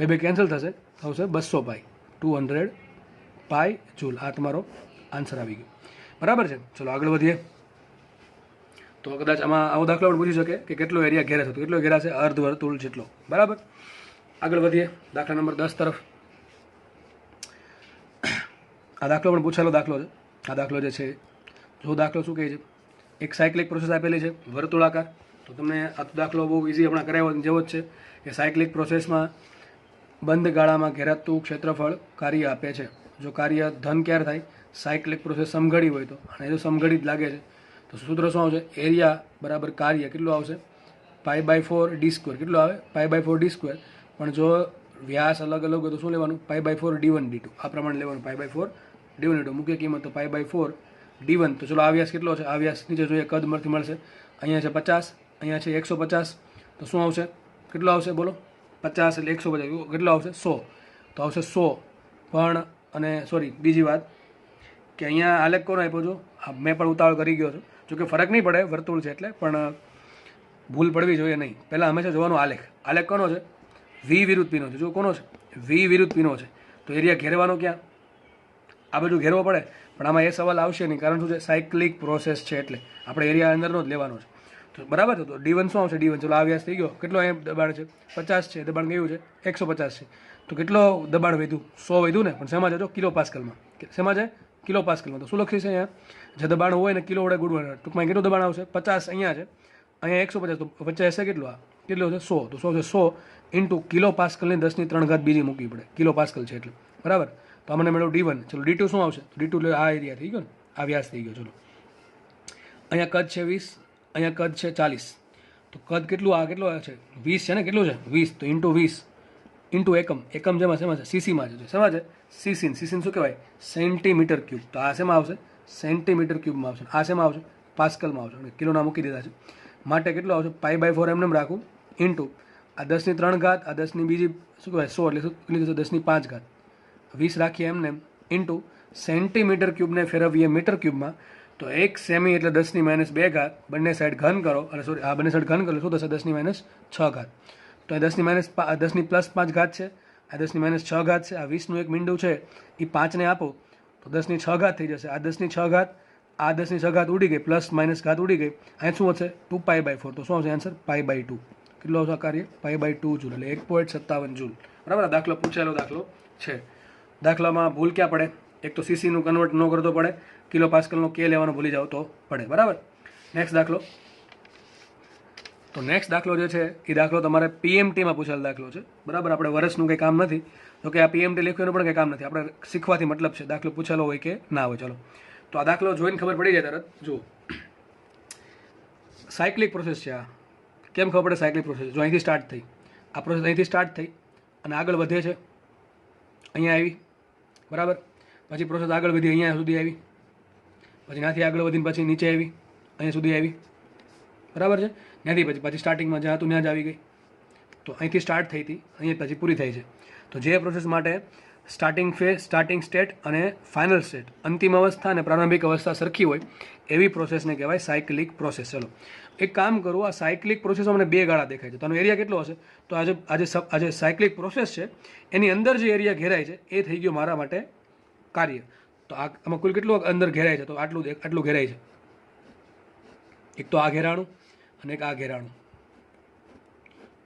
2 કેન્સલ થશે, આવશે 200 પાઈ, 200 પાઈ જૂલ. આ તમારો આન્સર આવી ગયો. બરાબર છે. ચલો આગળ વધીએ. તો કદાચ આમાં આવો દાખલો પણ પૂછી શકે કે કેટલો એરિયા ઘેરાશે? તો કેટલો ઘેરાશે? અર્ધવર્તુળ જેટલો. બરાબર. આગળ વધીએ દાખલા નંબર 10 તરફ. આ દાખલો પણ પૂછેલો દાખલો છે. આ દાખલો જે છે, જો દાખલો શું કહે છે? એક સાયક્લિક પ્રોસેસ આપેલી છે વર્તુળાકાર. તો તમને આ દાખલો બહુ ઇઝી હમણાં કરાવ્યો જેવો જ છે કે સાયક્લિક પ્રોસેસમાં બંધ ગાળામાં ઘેરાતું ક્ષેત્રફળ કાર્ય આપે છે. જો કાર્ય ધન ક્યારે થાય? સાયક્લિક પ્રોસેસ સમઘડી હોય તો. અને એ જો સમઘડી જ લાગે છે તો સૂત્ર શું આવશે? એરિયા બરાબર કાર્ય કેટલું આવશે? π/4d². કેટલું આવે? π/4d². પણ જો વ્યાસ અલગ અલગ હોય તો શું લેવાનું? π/4d1d2. આ પ્રમાણે લેવાનું. π/4d1d2. મુખ્ય કિંમત તો π/4d1. તો ચલો આ વ્યાસ કેટલો છે? આ વ્યાસ નીચે જોઈએ કદમાંથી મળશે. અહીંયા છે 50, અહીંયા છે 150. તો શું આવશે? કેટલો આવશે બોલો? 50 એટલે 150 કેટલો આવશે? 100. તો આવશે 100. પણ અને સોરી બીજી વાત કે અહીંયા આલેખ કોનો આપ્યો છો? મેં પણ ઉતાવળ કરી ગયો છું. જોકે ફરક નહીં પડે, વર્તુળ છે એટલે, પણ ભૂલ પડવી જોઈએ નહીં. પહેલાં હંમેશા જોવાનો આલેખ. આલેખ કોનો છે? V વિરુદ્ધ P નો છે. જો કોનો છે? V વિરુદ્ધ P નો છે. તો એરિયા ઘેરવાનો ક્યાં? આ બધું ઘેરવો પડે, પણ આમાં એ સવાલ આવશે નહીં, કારણ શું છે, સાયક્લિક પ્રોસેસ છે એટલે આપણે એરિયા અંદરનો જ લેવાનો છે. તો બરાબર છે. તો D1 શું આવશે? D1 ચલો આ વ્યાસ થઈ ગયો, કેટલો એમ દબાણ છે? 50 છે. દબાણ કયું છે? 150 છે. તો કેટલો દબાણ વધ્યું? 100 વધ્યું ને, પણ શેમાં છે? તો કિલો પાસ્કલમાં. શેમાં છે? કિલો પાસ્કલમાં. તો શું લખીશ અહીંયા? જે દબાણ હોય ને કિલો વડે ગુણવાનું, ટૂંકમાં કેટલું દબાણ આવશે? 50 અહીંયા છે, અહીંયા 150, તો વચ્ચે હશે કેટલું? આ કેટલું છે? 100. તો શું છે? 100 ઇન્ટુ કિલો પાસ્કલની 10⁻³ બીજી મૂકવી પડે, કિલો પાસ્કલ છે એટલે, બરાબર. તો અમને મળ્યું D1. ચલો D2 શું આવશે? તો D2 એટલે આ એરિયા થઈ ગયો ને, આ વ્યાસ થઈ ગયો. ચલો અહીંયા કદ છે 20, અહીંયા કદ છે 40. તો કદ કેટલું? આ કેટલું છે? 20 છે ને, કેટલું છે? 20. તો ઇન્ટુ 20 ઇન્ટુ એકમ. એકમ જેમાં શેમાં છે? સીસીમાં છે. શેમાં છે? સીસીન. સીસીન શું કહેવાય? Centimetre cube. તો આ શેમાં આવશે? સેન્ટીમીટર ક્યુબમાં આવશે. આ શેમાં આવશે? પાસ્કલમાં આવશે. અને કિલોના મૂકી દીધા છે માટે કેટલું આવશે? π/4 એમને રાખું ઇન્ટુ આ 10⁻³ આ 10ની બીજી શું કહેવાય? 100 એટલે કેટલી થશે? 10⁵. 20 રાખીએ એમને ઇન્ટુ સેન્ટીમીટર ક્યુબને ફેરવીએ મીટર ક્યુબમાં. તો 1 સેમી એટલે 10⁻². બંને સાઈડ ઘન કરો, અને સોરી આ બંને સાઈડ ઘન કરો શું થશે? 10⁻6. તો એ 10⁻+5 છે, આ 10⁻6 છે, આ 20નું એક મીંડું છે એ 5ને આપો તો 10⁶ થઈ જશે. આ 10⁶, આ 10⁶ ઉડી ગઈ, પ્લસ માઇનસ ઘાત ઉડી ગઈ. અહીં શું હશે? 2π/4. તો શું આવશે આન્સર? π/2. કેટલો આવશે આ કાર્ય? π/2 જૂલ, એટલે 1.57 જૂલ. બરાબર. આ દાખલો પૂછેલો દાખલો છે. દાખલામાં ભૂલ ક્યાં પડે? એક તો સીસીનું કન્વર્ટ ન કરતો પડે, કિલો પાસ્કલનો કે લેવાનો ભૂલી જાવ તો પડે. બરાબર. નેક્સ્ટ દાખલો. તો નેક્સ્ટ દાખલો જે છે એ દાખલો તમારે PMTમાં પૂછેલો દાખલો છે. બરાબર. આપણે વર્ષનું કંઈ કામ નથી, તો કે આ PMT લખવાનું પણ કંઈ કામ નથી, આપણે શીખવાથી મતલબ છે, દાખલો પૂછેલો હોય કે ના હોય. ચલો તો આ દાખલો જોઈને ખબર પડી જાય તરત. જુઓ, સાયક્લિક પ્રોસેસ છે. આ કેમ ખબર પડે સાયક્લિક પ્રોસેસ? જો અહીંથી સ્ટાર્ટ થઈ, આ પ્રોસેસ અહીંથી સ્ટાર્ટ થઈ અને આગળ વધે છે, અહીંયા આવી, બરાબર. પછી પ્રોસેસ આગળ વધી અહીંયા સુધી આવી, પછી ત્યાંથી આગળ વધીને પછી નીચે આવી, અહીંયા સુધી આવી, બરાબર છે. ત્યાંથી પછી સ્ટાર્ટિંગમાં જ્યાં હતું ત્યાં જ આવી ગઈ. તો અહીંથી સ્ટાર્ટ થઈ હતી, અહીંયા પછી પૂરી થઈ છે. તો જે પ્રોસેસ માટે સ્ટાર્ટિંગ ફેઝ, સ્ટાર્ટિંગ સ્ટેટ અને ફાઇનલ સ્ટેટ, અંતિમ અવસ્થા અને પ્રારંભિક અવસ્થા સરખી હોય એવી પ્રોસેસને કહેવાય સાયક્લિક પ્રોસેસ. ચલો એક કામ કરું, આ સાયક્લિક પ્રોસેસમાં મને બે ગાળા દેખાય છે, તો આનો એરિયા કેટલો હશે? તો આજે સાયક્લિક પ્રોસેસ છે એની અંદર જે એરિયા ઘેરાય છે એ થઈ ગયો મારા માટે કાર્ય. તો આમાં કુલ કેટલું અંદર ઘેરાય છે? તો આટલું ઘેરાય છે. એક તો આ ઘેરાણું અને એક આ ઘેરાણું.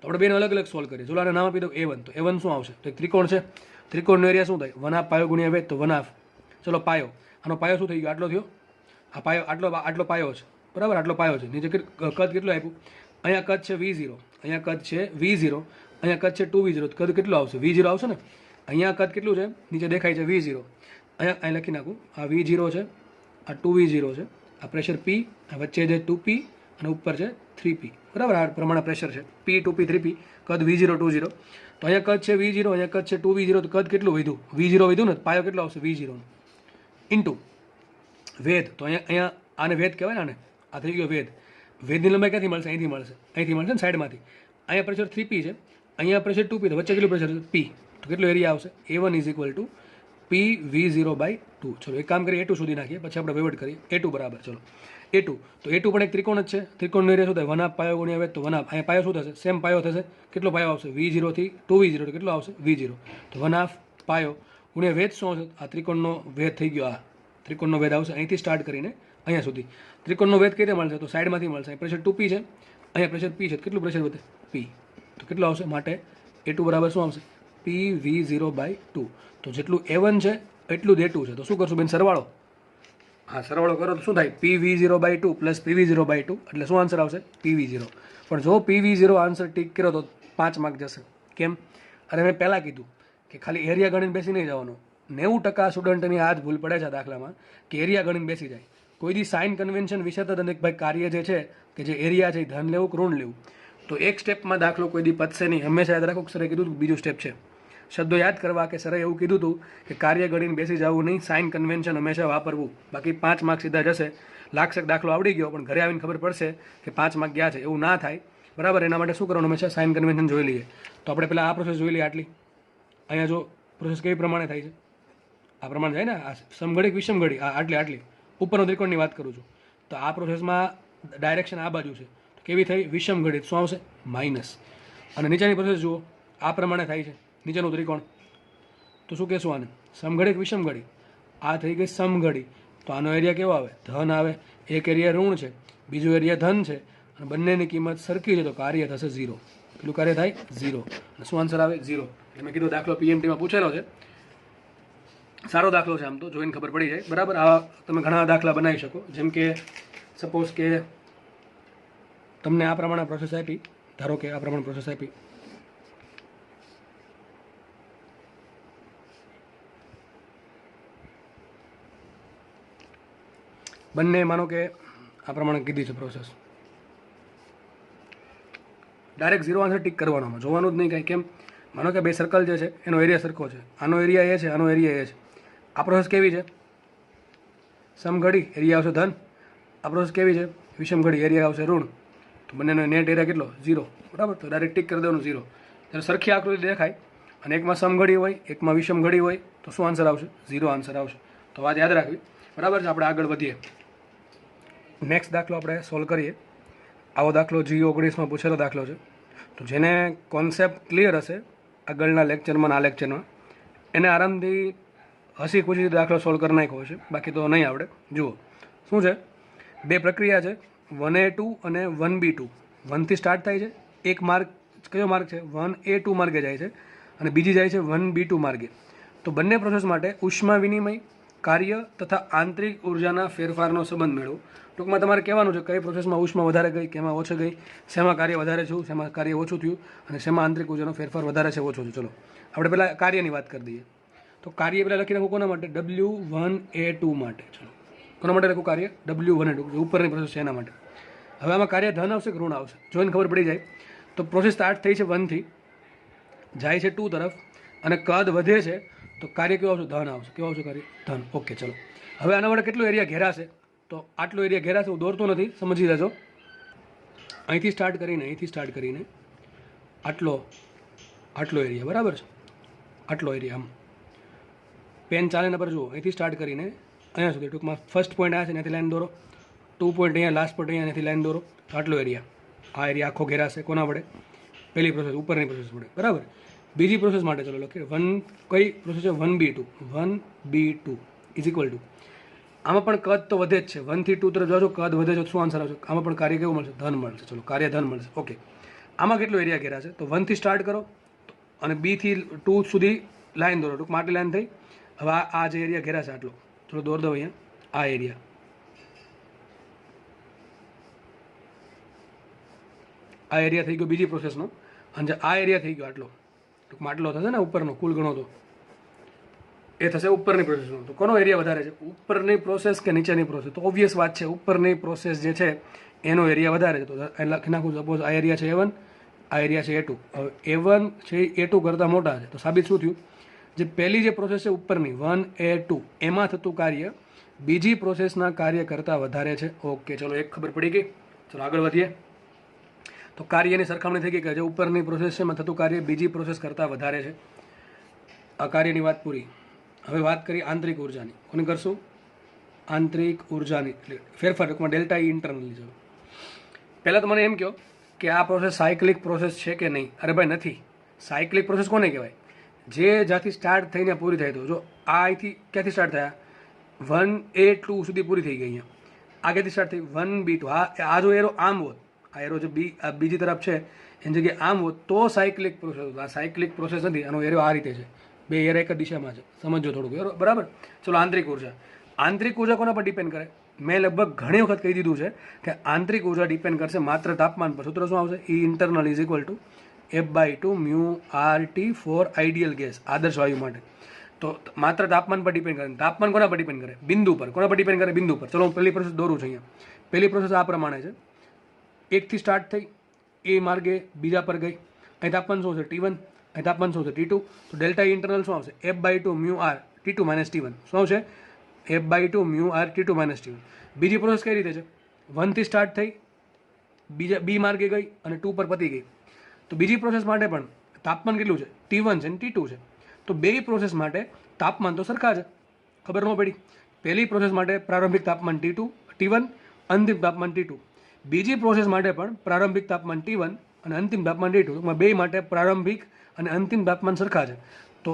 તો આપણે બેને અલગ અલગ સોલ્વ કરીએ. જો આને નામ આપી દો A1. તો A1 શું આવશે? તો એક ત્રિકોણ છે, ત્રિકોણનો એરિયા શું થાય? 1/2 પાયો ગુણ્યા વેધ, તો 1/2. ચલો પાયો, આનો પાયો શું થઈ ગયો? આટલો થયો. આ પાયો આટલો પાયો છે, બરાબર. આટલો પાયો છે. નીચે કદ કેટલું આપ્યું? અહીંયા કદ છે V0, અહીંયા કદ છે V0, અહીંયા કદ છે 2V0. કદ કેટલું આવશે? V0 આવશે ને. અહીંયા કદ કેટલું છે? નીચે દેખાય છે V0. અહીંયા અહીં લખી નાખું, આ V0 છે, આ 2V0 છે, આ પ્રેશર P, આ વચ્ચે છે 2P અને ઉપર છે 3P, બરાબર. આ પ્રમાણે પ્રેશર છે P 2P 3P. કદ V0 20. તો અહીંયા કદ છે V0, અહીંયા કદ છે 2V0. તો કદ કેટલું વધ્યું? V0 વધ્યું ને. પાયો કેટલો આવશે? V0 into વેધ. તો અહીંયા આને વેધ કહેવાય ને, આને આ થઈ ગયો વેધ. વેધની લંબાઈ ક્યાંથી મળશે? અહીંથી મળશે, અહીંથી મળશે ને સાઈડમાંથી. અહીંયા પ્રેશર 3P છે, અહીંયા પ્રેશર 2P. તો વચ્ચે કેટલું પ્રેશર છે? P. તો કેટલો એરિયા આવશે? A1 = PV0/2. ચલો એક કામ કરીએ, A2 સુધી નાખીએ, પછી આપણે વહીવટ કરીએ. A2 બરાબર. ચલો A2. તો A2 પણ એક ત્રિકોણ જ છે. ત્રિકોણનો એરિયા શું થાય? 1/2 પાયો ગુણ્યા વેધ, તો 1/2. અહીંયા પાયો શું થશે? સેમ પાયો થશે. કેટલો પાયો આવશે? V0 થી 2V0. તો કેટલો આવશે? V0. તો 1/2 પાયો ગુણ્યા વેધ શું આવશે? આ ત્રિકોણનો વેધ થઈ ગયો. આ ત્રિકોણનો વેધ આવશે અહીંથી સ્ટાર્ટ કરીને અહીંયા સુધી. ત્રિકોણનો વેધ કઈ રીતે મળશે? તો સાઈડમાંથી મળશે. અહીં પ્રેશર 2P છે, અહીંયા પ્રેશર P છે. કેટલું પ્રેશર વધે? P. તો કેટલો આવશે? માટે A2 બરાબર શું આવશે? PV0/2. તો જેટલું A1 છે એટલું જ A2 છે. તો શું કરશું બેન? સરવાળો. હા, સરવાળો કરો તો શું થાય? PV0/2 plus PV0/2. એટલે શું આન્સર આવશે? PV0. પણ જો PV0 આન્સર ટીક કર્યો તો 5 માર્ક જશે. કેમ? અરે મેં પહેલાં કીધું કે ખાલી એરિયા ગણીને બેસી નહીં જવાનું. 90% સ્ટુડન્ટની આ જ ભૂલ પડે છે દાખલામાં, કે એરિયા ગણીને બેસી જાય. કોઈ દી સાઇન કન્વેન્શન વિશે તો ભાઈ કાર્ય જે છે કે જે એરિયા છે ધન લેવું કે ઋણ લેવું, તો એક સ્ટેપમાં દાખલો કોઈ દી પતશે નહીં. હંમેશા યાદ રાખો કે સરે કીધું હતું બીજું સ્ટેપ છે. શબ્દો યાદ કરવા કે સરે એવું કીધું હતું કે કાર્ય ગણીને બેસી જવું નહીં, સાઇન કન્વેન્શન હંમેશા વાપરવું. બાકી 5 માર્ક સીધા જશે. લાગશે દાખલો આવડી ગયો, પણ ઘરે આવીને ખબર પડશે કે 5 માર્ક ગયા છે. એવું ના થાય, બરાબર. એના માટે શું કરવાનું? હંમેશા સાઇન કન્વેન્શન જોઈ લઈએ. તો આપણે પહેલાં આ પ્રોસેસ જોઈ લઈએ. આટલી અહીંયા જો પ્રોસેસ કેવી પ્રમાણે થાય છે, આ પ્રમાણે જાય ને. આ સમઘડી વિષમઘડી, આટલી ઉપરનો ત્રિકોણની વાત કરું છું. તો આ પ્રોસેસમાં ડાયરેક્શન આ બાજુ છે, તો કેવી થઈ? વિષમઘડી. શું આવશે? માઇનસ. અને નીચેની પ્રોસેસ જુઓ, આ પ્રમાણે થાય છે નીચેનું ત્રિકોણ. તો શું કહેશું આને? સમઘડી કે વિષમઘડી? આ થઈ ગઈ સમઘડી. તો આનો એરિયા કેવો આવે? ધન આવે. એક એરિયા ઋણ છે, બીજો એરિયા ધન છે, અને બંનેની કિંમત સરખી છે, તો કાર્ય થશે 0. કેટલું કાર્ય થાય? 0. અને શું આન્સર આવે? 0. એટલે મેં કીધું દાખલો PMTમાં પૂછેલો છે, સારો દાખલો છે આમ તો, જોઈને ખબર પડી જાય. બરાબર, આવા તમે ઘણા દાખલા બનાવી શકો. જેમ કે સપોઝ કે તમને આ પ્રમાણે પ્રોસેસ આપી, ધારો કે આ પ્રમાણે પ્રોસેસ આપી, બંને માનો કે આ પ્રમાણે કીધી છે પ્રોસેસ, ડાયરેક્ટ 0 આન્સર ટીક કરવાનો, જોવાનું જ નહીં કાંઈ. કેમ? માનો કે બે સર્કલ જે છે એનો એરિયા સરખો છે, આનો એરિયા એ છે, આનો એરિયા એ છે. આ પ્રોસેસ કેવી છે? સમઘડી, એરિયા આવશે ધન. આ પ્રોસેસ કેવી છે? વિષમઘડી, એરિયા આવશે ઋણ. તો બંનેનો નેટ એરિયા કેટલો? 0. બરાબર, તો ડાયરેક્ટ ટીક કરી દેવાનું 0. ત્યારે સરખી આકૃતિ દેખાય, અને એકમાં સમઘડી હોય, એકમાં વિષમઘડી હોય, તો શું આન્સર આવશે? 0 આન્સર આવશે. તો વાત યાદ રાખવી. બરાબર છે, આપણે આગળ વધીએ. નેક્સ્ટ દાખલો આપણે સોલ્વ કરીએ. આવો દાખલો G19માં પૂછેલો દાખલો છે. તો જેને કોન્સેપ્ટ ક્લિયર હશે આગળના લેક્ચરમાં, આ લેક્ચરમાં, એને આરામથી હસી ખુશી દાખલો સોલ્વ કરી નાખ્યો હશે, બાકી તો નહીં આવડે. જુઓ શું છે, બે પ્રક્રિયા છે, 1A2 અને 1B2. 1થી સ્ટાર્ટ થાય છે, એક માર્ગ કયો માર્ગ છે? 1A2 માર્ગે જાય છે, અને બીજી જાય છે 1B2 માર્ગે. તો બંને પ્રોસેસ માટે ઉષ્મા વિનિમય, કાર્ય તથા આંતરિક ઉર્જાના ફેરફારનો સંબંધ મેળવો. ટૂંકમાં તમારે કહેવાનું છે કઈ પ્રોસેસમાં ઉષ્મા વધારે ગઈ, કેમાં ઓછી ગઈ, શેમાં કાર્ય વધારે થયું, શેમાં કાર્ય ઓછું થયું, અને શેમાં આંતરિક ઉર્જાનો ફેરફાર વધારે છે, ઓછો છે. ચલો આપણે પહેલાં કાર્યની વાત કરી દઈએ. તો કાર્ય પહેલાં લખી નાખું કોના માટે? W1A2 માટે. ચલો કોના માટે લખું કાર્ય? W1A2, ઉપરની પ્રોસેસ છે એના માટે. હવે આમાં કાર્ય ધન આવશે કે ઋણ આવશે? જોઈને ખબર પડી જાય. તો પ્રોસેસ સ્ટાર્ટ થઈ છે 1 થી, જાય છે 2 તરફ, અને કદ વધે છે, તો કાર્ય કેવું આવશે? ધન આવશે. કેવું આવશે કાર્ય? ધન. ઓકે, ચલો હવે આના માટે કેટલો એરિયા ઘેરાશે? તો આટલો એરિયા ઘેરાશે. હું દોરતો નથી, સમજી લેજો. અહીંથી સ્ટાર્ટ કરીને આટલો એરિયા, બરાબર છે, આટલો એરિયા. આમ પેન ચાલે ને પર જુઓ, અહીંથી સ્ટાર્ટ કરીને અહીંયા સુધી, ટૂંકમાં ફર્સ્ટ પોઈન્ટ આ છે, ત્યાંથી લાઈન દોરો. 2 પોઈન્ટ અહીંયા, લાસ્ટ પોઈન્ટ અહીંયાથી લાઈન દોરો. તો આટલો એરિયા, આ એરિયા આખો ઘેરાશે. કોના વડે? પહેલી પ્રોસેસ, ઉપરની પ્રોસેસ વડે. બરાબર. બીજી પ્રોસેસ માટે ચલો લખીએ. કઈ પ્રોસેસ છે? 1B2 ઇઝ ઇક્વલ ટુ, આમાં પણ કદ તો વધે જ છે. 1 થી 2 તરફ જાઓ, કદ વધે છે, શું આન્સર આવશે? આમાં પણ કાર્ય કેવું મળશે? ધન મળશે. ચલો કાર્ય ધન મળશે. ઓકે, આમાં કેટલો એરિયા ઘેરાશે? તો 1 થી સ્ટાર્ટ કરો, અને B થી 2 સુધી લાઈન દોરો. ટૂંકમાં આટલી લાઈન થઈ. હવે આ જે એરિયા ઘેરાશે આટલો, ચલો દોર દો અહીંયા. આ એરિયા, આ એરિયા થઈ ગયો બીજી પ્રોસેસનો, અને આ એરિયા થઈ ગયો આટલો, ટૂંકમાં આટલો થશે ને ઉપરનો, કુલ ગણો તો એ થશે ઉપરની પ્રોસેસનો. તો કોનો એરિયા વધારે છે? ઉપરની પ્રોસેસ કે નીચેની પ્રોસેસ? તો ઓબ્વિયસ વાત છે, ઉપરની પ્રોસેસ જે છે એનો એરિયા વધારે છે. તો લખી નાખું, સપોઝ આ એરિયા છે A1, આ એરિયા છે A2. હવે A1 છે A2 કરતાં મોટા છે, તો સાબિત શું થયું? જે પહેલી જે પ્રોસેસ છે ઉપરની 1A2, એમાં થતું કાર્ય બીજી પ્રોસેસના કાર્ય કરતાં વધારે છે. ઓકે, ચલો એક ખબર પડી ગઈ. ચલો આગળ વધીએ. તો કાર્યની સરખામણી થઈ ગઈ કે જે ઉપરની પ્રોસેસ છે એમાં થતું કાર્ય બીજી પ્રોસેસ કરતાં વધારે છે. આ કાર્યની વાત પૂરી. હવે વાત કરીએ આંતરિક ઉર્જાની. કોની કરશું? આંતરિક ઉર્જાની, એટલે ફેરફાર, ટૂંકમાં ડેલ્ટા ઈ ઇન્ટરનલી. ચલો પહેલાં તો મને એમ કહો કે આ પ્રોસેસ સાયક્લિક પ્રોસેસ છે કે નહીં? અરે ભાઈ નથી. સાયક્લિક પ્રોસેસ કોને કહેવાય? જે જ્યાંથી સ્ટાર્ટ થઈને પૂરી થાય. તો જો આ અહીંથી ક્યાંથી સ્ટાર્ટ થયા? 1A2 સુધી પૂરી થઈ ગઈ. અહીંયા આ ક્યાંથી સ્ટાર્ટ થઈ? 1B2. આ જો એરો આમ હોત, આ એરો જે બીજી તરફ છે એની જગ્યાએ આમ હોત, તો સાયક્લિક પ્રોસેસ. આ સાયક્લિક પ્રોસેસ નથી. આનો એરો આ રીતે છે, બે એરો એક જ દિશામાં છે. સમજો થોડુંક, બરાબર. ચલો આંતરિક ઉર્જા. આંતરિક ઉર્જા કોના પર ડિપેન્ડ કરે? મેં લગભગ ઘણી વખત કહી દીધું છે કે આંતરિક ઉર્જા ડિપેન્ડ કરશે માત્ર તાપમાન પર. સૂત્ર શું આવશે? E internal is equal to F/2 μRT for ideal gas, આદર્શ વાયુ માટે. તો માત્ર તાપમાન પર ડિપેન્ડ કરે. તાપમાન કોના પર ડિપેન્ડ કરે? બિંદુ પર. કોના પર ડિપેન્ડ કરે? બિંદુ પર. ચલો હું પહેલી પ્રોસેસ દોરું છું અહીંયા. પહેલી પ્રોસેસ આ પ્રમાણે છે. 1 થી સ્ટાર્ટ થઈ, એ માર્ગે બીજા પર ગઈ. અહીં તાપમાન શું છે? T1. અહીં તાપમાન શું છે? T2. તો ડેલ્ટા ઇન્ટરનલ શું આવશે? F/2 μR T2 - T1. શું આવશે? F/2 μR T2 - T1. બીજી પ્રોસેસ કઈ રીતે છે? 1 થી સ્ટાર્ટ થઈ, બીજા B માર્ગે ગઈ, અને 2 પર પતી ગઈ. તો બીજી પ્રોસેસ માટે પણ તાપમાન કેટલું છે? T1 છે અને T2 છે. તો બે પ્રોસેસ માટે તાપમાન તો સરખા છે. ખબર ન પડી? પહેલી પ્રોસેસ માટે પ્રારંભિક તાપમાન T1, અંતિમ તાપમાન T2. બીજી પ્રોસેસ માટે પણ પ્રારંભિક તાપમાન T1 અને અંતિમ તાપમાન T2. બે માટે પ્રારંભિક અને અંતિમ તાપમાન સરખા છે. તો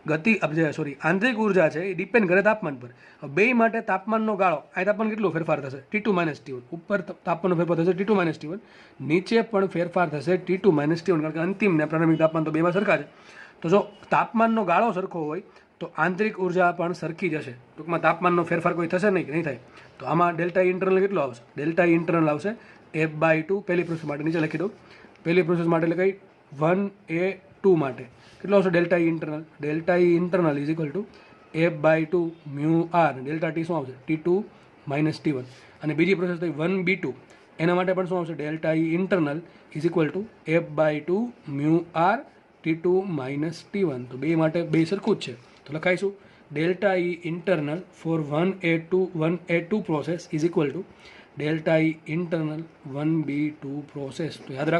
ગતિ સોરી આંતરિક ઉર્જા છે એ ડિપેન્ડ કરે તાપમાન પર. બે માટે તાપમાનનો ગાળો, આ તાપમાન કેટલો ફેરફાર થશે T2 - T1. ઉપર તાપમાનનો ફેરફાર થશે T2 - T1, નીચે પણ ફેરફાર થશે T2 - T1, કારણ કે અંતિમ ને પ્રારંભિક તાપમાન તો બેમાં સરખા છે. તો જો તાપમાનનો ગાળો સરખો હોય તો આંતરિક ઉર્જા પણ સરખી જશે. ટૂંકમાં તાપમાનનો ફેરફાર કોઈ થશે નહીં કે નહીં થાય. તો આમાં ડેલ્ટા ઇન્ટરનલ કેટલો આવશે? ડેલ્ટા ઇન્ટરનલ આવશે F/2. પહેલી પ્રોસેસ માટે નીચે લખી દઉં. પહેલી પ્રોસેસ માટે એટલે કઈ 1A2 માટે કેટલો આવશે delta internal? Delta internal is equal to F/2 μr. Delta T શું આવશે? T2 - T1. અને બીજી પ્રોસેસ થઈ 1B2, એના માટે પણ શું આવશે? Delta internal is equal to F/2 μr T2 - T1. તો બે માટે બે સરખું જ છે, તો લખાઈશું delta internal for 1A2 process is equal to delta internal 1B2 process. તો યાદ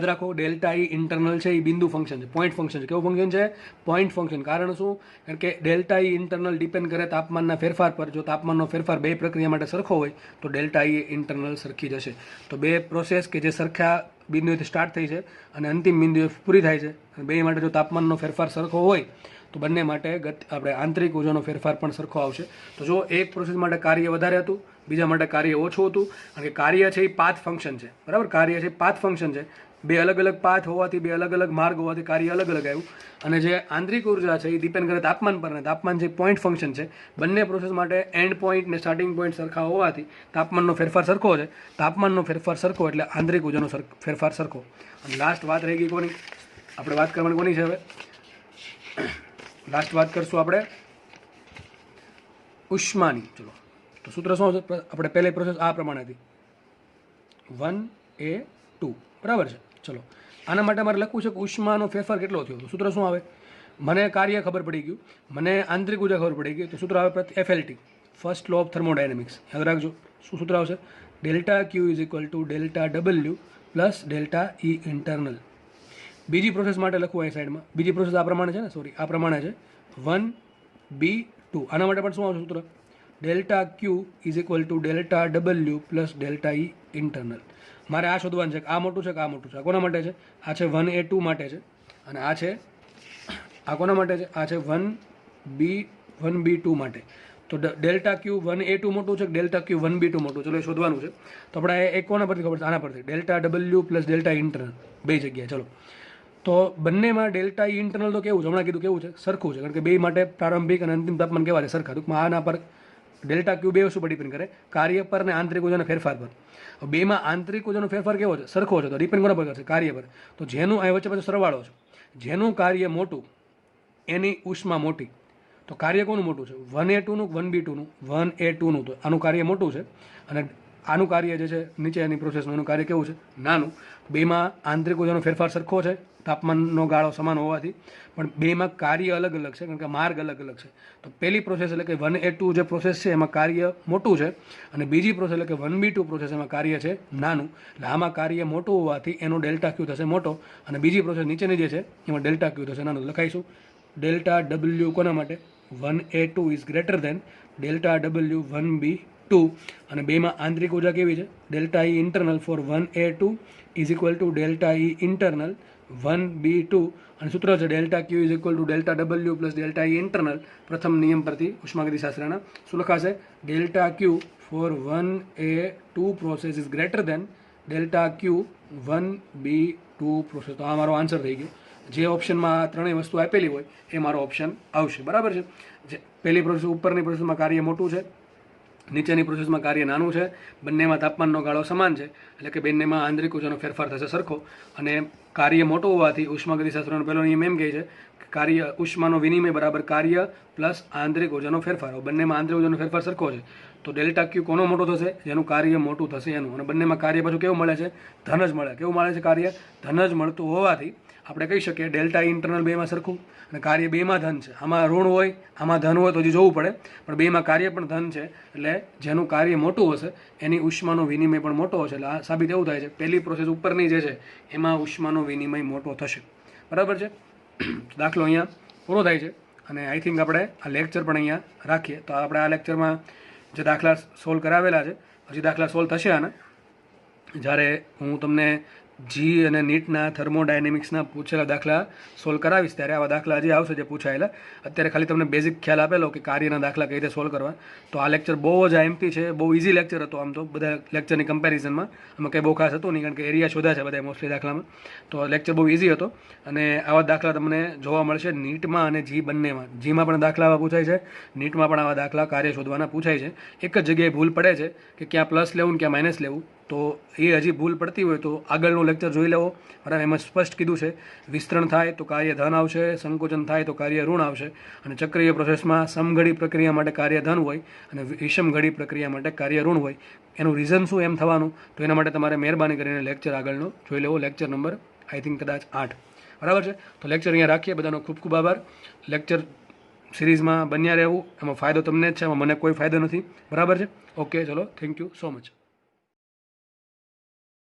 રાખો ડેલ્ટા ઇન્ટરનલ છે એ બિંદુ ફંક્શન છે, પોઈન્ટ ફંક્શન છે. કેવું ફંક્શન છે? Point function. કારણ શું? કારણ કે ડેલ્ટા ઇન્ટરનલ ડિપેન્ડ કરે તાપમાનના ફેરફાર પર. જો તાપમાનનો ફેરફાર બે પ્રક્રિયા માટે સરખો હોય તો ડેલ્ટા ઇન્ટરનલ સરખી જશે. તો બે પ્રોસેસ કે જે સરખા બિંદુએથી સ્ટાર્ટ થઈ છે અને અંતિમ બિંદુએ પૂરી થાય છે, બે માટે જો તાપમાનનો ફેરફાર સરખો હોય તો બંને માટે આપણે આંતરિક ઉર્જાનો ફેરફાર પણ સરખો આવશે. તો જો એક પ્રોસેસ માટે કાર્ય વધારે હતું, બીજા માટે કાર્ય ઓછું હતું, અને કે કાર્ય છે એ પાથ ફંક્શન છે, બરાબર? કાર્ય છે પાથ ફંક્શન છે. બે અલગ અલગ પાથ હોવાથી, બે અલગ અલગ માર્ગ હોવાથી કાર્ય અલગ અલગ આવ્યું. અને જે આંતરિક ઉર્જા છે એ ડિપેન્ડ કરે તાપમાન પર, અને તાપમાન છે પોઈન્ટ ફંક્શન છે. બંને પ્રોસેસ માટે એન્ડ પોઈન્ટ ને સ્ટાર્ટિંગ પોઈન્ટ સરખા હોવાથી તાપમાનનો ફેરફાર સરખો છે. તાપમાનનો ફેરફાર સરખો એટલે આંતરિક ઉર્જાનો ફેરફાર સરખો. અને લાસ્ટ વાત રહી ગઈ કોની? આપણે વાત કરવાની કોની છે હવે? લાસ્ટ વાત કરશું આપણે ઉષ્માની. ચલો, તો સૂત્ર શું છે? આપણે પહેલી પ્રોસેસ આ પ્રમાણે હતી 1A2, બરાબર છે. ચલો, આના માટે મારે લખવું છે કે ઉષ્માનો ફેરફાર કેટલો થયો. તો સૂત્ર શું આવે? મને કાર્ય ખબર પડી ગયું, મને આંતરિક ઉર્જા ખબર પડી ગઈ. તો સૂત્ર આવે FLT, first law of thermodynamics. યાદ રાખજો શું સૂત્ર આવશે? Delta Q is equal to delta W plus delta E internal. બીજી પ્રોસેસ માટે લખવું અહીં સાઈડમાં. બીજી પ્રોસેસ આ પ્રમાણે છે ને, સોરી આ પ્રમાણે છે 1B2. આના માટે પણ શું આવશે સૂત્ર? Delta Q is equal to delta W plus delta E internal. મારે આ શોધવાનું છે કે આ મોટું છે કે આ મોટું છે. આ કોના માટે છે? આ છે 1A2 માટે છે, અને આ કોના માટે છે? આ છે 1B2 માટે. તો ડેલ્ટા Q 1A2 મોટું છે કે ડેલ્ટા Q 1B2 મોટું? ચલો એ શોધવાનું છે. તો આપણે એક કોના પરથી ખબર છે? આના પરથી. Delta W plus delta internal બે જગ્યાએ. ચલો, તો બંનેમાં ડેલ્ટા ઇન્ટરનલ તો કેવું છે? હમણાં કીધું કેવું છે? સરખું છે, કારણ કે બે માટે પ્રારંભિક અને અંતિમ તાપમાન કેવા છે? સરખા. ટૂંકમાં આના પર ડેલ્ટા Q બે વસ્તુ પર ડિપેન્ડ કરે, કાર્ય પર અને આંતરિક ઉર્જાના ફેરફાર પર. બેમાં આંતરિક ઉર્જાનો ફેરફાર કેવો છે? સરખો છે. તો ડિપેન્ડ કોના પર કરશે? કાર્ય પર. તો જેનું અહીં વચ્ચે પાછો સરવાળો છે, જેનું કાર્ય મોટું એની ઉષ્મા મોટી. તો કાર્ય કોનું મોટું છે? 1A2નું, 1B2નું? 1A2નું. તો આનું કાર્ય મોટું છે, અને આનું કાર્ય જે છે નીચેની પ્રોસેસનું એનું કાર્ય કેવું છે? નાનું. બેમાં આંતરિક ઉર્જાનો ફેરફાર સરખો છે, તાપમાનનો ગાળો સમાન હોવાથી, પણ બેમાં કાર્ય અલગ અલગ છે, કારણ કે માર્ગ અલગ અલગ છે. તો પહેલી પ્રોસેસ એટલે કે 1A2 જે પ્રોસેસ છે એમાં કાર્ય મોટું છે, અને બીજી પ્રોસેસ એટલે કે 1B2 પ્રોસેસ એમાં કાર્ય છે નાનું. એટલે આમાં કાર્ય મોટું હોવાથી એનો ડેલ્ટા Q થશે મોટો, અને બીજી પ્રોસેસ નીચેની જે છે એમાં ડેલ્ટા Q થશે નાનું. લખાઈશું ડેલ્ટા W કોના માટે? 1A2 is greater than delta W 1B2. અને બેમાં આંતરિક ઉર્જા કેવી છે? ડેલ્ટા E internal for 1A2 is equal to delta E internal 1B2. અને સૂત્ર છે delta Q is equal to delta W plus delta E internal. પ્રથમ નિયમ પરથી ઉષ્માગતિશાસ્ત્રના શું લખાશે? Delta Q for 1A2 process is greater than delta Q 1B2 process. તો આ મારો આન્સર થઈ ગયો. જે ઓપ્શનમાં ત્રણેય વસ્તુ આપેલી હોય એ મારો ઓપ્શન આવશે, બરાબર છે. જે પહેલી પ્રોસેસ ઉપરની પ્રોસેસમાં કાર્ય મોટું છે, નીચેની પ્રોસેસમાં કાર્ય નાનું છે, બંનેમાં તાપમાનનો ગાળો સમાન છે, એટલે કે બંનેમાં આંતરિક ઉર્જાનો ફેરફાર થશે સરખો, અને કાર્ય મોટું હોવાથી ઉષ્માગતિશાસ્ત્રનો પહેલો નિયમ એમ કહે છે કે કાર્ય ઉષ્માનો વિનિમય બરાબર કાર્ય પ્લસ આંતરિક ઉર્જાનો ફેરફાર. બંનેમાં આંતરિક ઉર્જાનો ફેરફાર સરખો છે, તો ડેલ્ટા Q કોનો મોટો થશે? જેનું કાર્ય મોટું થશે એનું. અને બંનેમાં કાર્ય પાછું કેવું મળે છે? ધન જ મળે. કેવું મળે છે? કાર્ય ધન જ મળતું હોવાથી આપણે કહી શકીએ ડેલ્ટા ઇન્ટરનલ બેમાં સરખું, અને કાર્ય બેમાં ધન છે. આમાં ઋણ હોય, આમાં ધન હોય તો હજી જોવું પડે, પણ બેમાં કાર્ય પણ ધન છે, એટલે જેનું કાર્ય મોટું હશે એની ઉષ્માનો વિનિમય પણ મોટો હશે. એટલે આ સાબિત એવું થાય છે પહેલી પ્રોસેસ ઉપરની જે છે એમાં ઉષ્માનો વિનિમય મોટો થશે, બરાબર છે. દાખલો અહીંયા પૂરો થાય છે, અને આઈ થિંક આપણે આ લેક્ચર પણ અહીંયા રાખીએ. તો આપણે આ લેક્ચરમાં જે દાખલા સોલ્વ કરાવેલા છે, હજી દાખલા સોલ્વ થશે આના, જ્યારે હું તમને જી અને નીટના થર્મોડાયનેમિક્સના પૂછેલા દાખલા સોલ્વ કરાવીશ ત્યારે આવા દાખલા હજી આવશે જે પૂછાયેલા. અત્યારે ખાલી તમને બેઝિક ખ્યાલ આપેલો કે કાર્યના દાખલા કઈ રીતે સોલ્વ કરવા. તો આ લેક્ચર બહુ જ આઈએમપી છે, બહુ ઇઝી લેક્ચર હતો આમ તો બધા લેક્ચરની કમ્પેરિઝનમાં. આમાં કંઈ બહુ ખાસ હતું નહીં કારણ કે એરિયા શોધા છે બધા મોસ્ટલી દાખલામાં. તો લેક્ચર બહુ ઇઝી હતો અને આવા દાખલા તમને જોવા મળશે નીટમાં અને જી બંનેમાં. જીમાં પણ દાખલા આવા પૂછાય છે, નીટમાં પણ આવા દાખલા કાર્ય શોધવાના પૂછાય છે. એક જ જગ્યાએ ભૂલ પડે છે કે ક્યાં પ્લસ લેવું ને ક્યાં માઇનસ લેવું. તો એ હજી ભૂલ પડતી હોય તો આગળનો લેક્ચર જોઈ લેવો. બરાબર, એમાં સ્પષ્ટ કીધું છે વિસ્તરણ થાય તો કાર્ય ધન આવશે, સંકોચન થાય તો કાર્ય ઋણ આવશે, અને ચક્રીય પ્રોસેસમાં સમઘડી પ્રક્રિયા માટે કાર્ય ધન હોય અને વિષમઘડી પ્રક્રિયા માટે કાર્ય ઋણ હોય. એનું રીઝન શું એમ થવાનું, તો એના માટે તમારે મહેરબાની કરીને લેક્ચર આગળનો જોઈ લેવો, લેક્ચર નંબર આઈ થિંક કદાચ 8. બરાબર છે. તો લેક્ચર અહીંયા રાખીએ. બધાનો ખૂબ ખૂબ આભાર. લેક્ચર સિરીઝમાં બન્યા રહેવું, એમાં ફાયદો તમને જ છે, એમાં મને કોઈ ફાયદો નથી. બરાબર છે. ઓકે, ચલો, થેન્ક યુ સો મચ.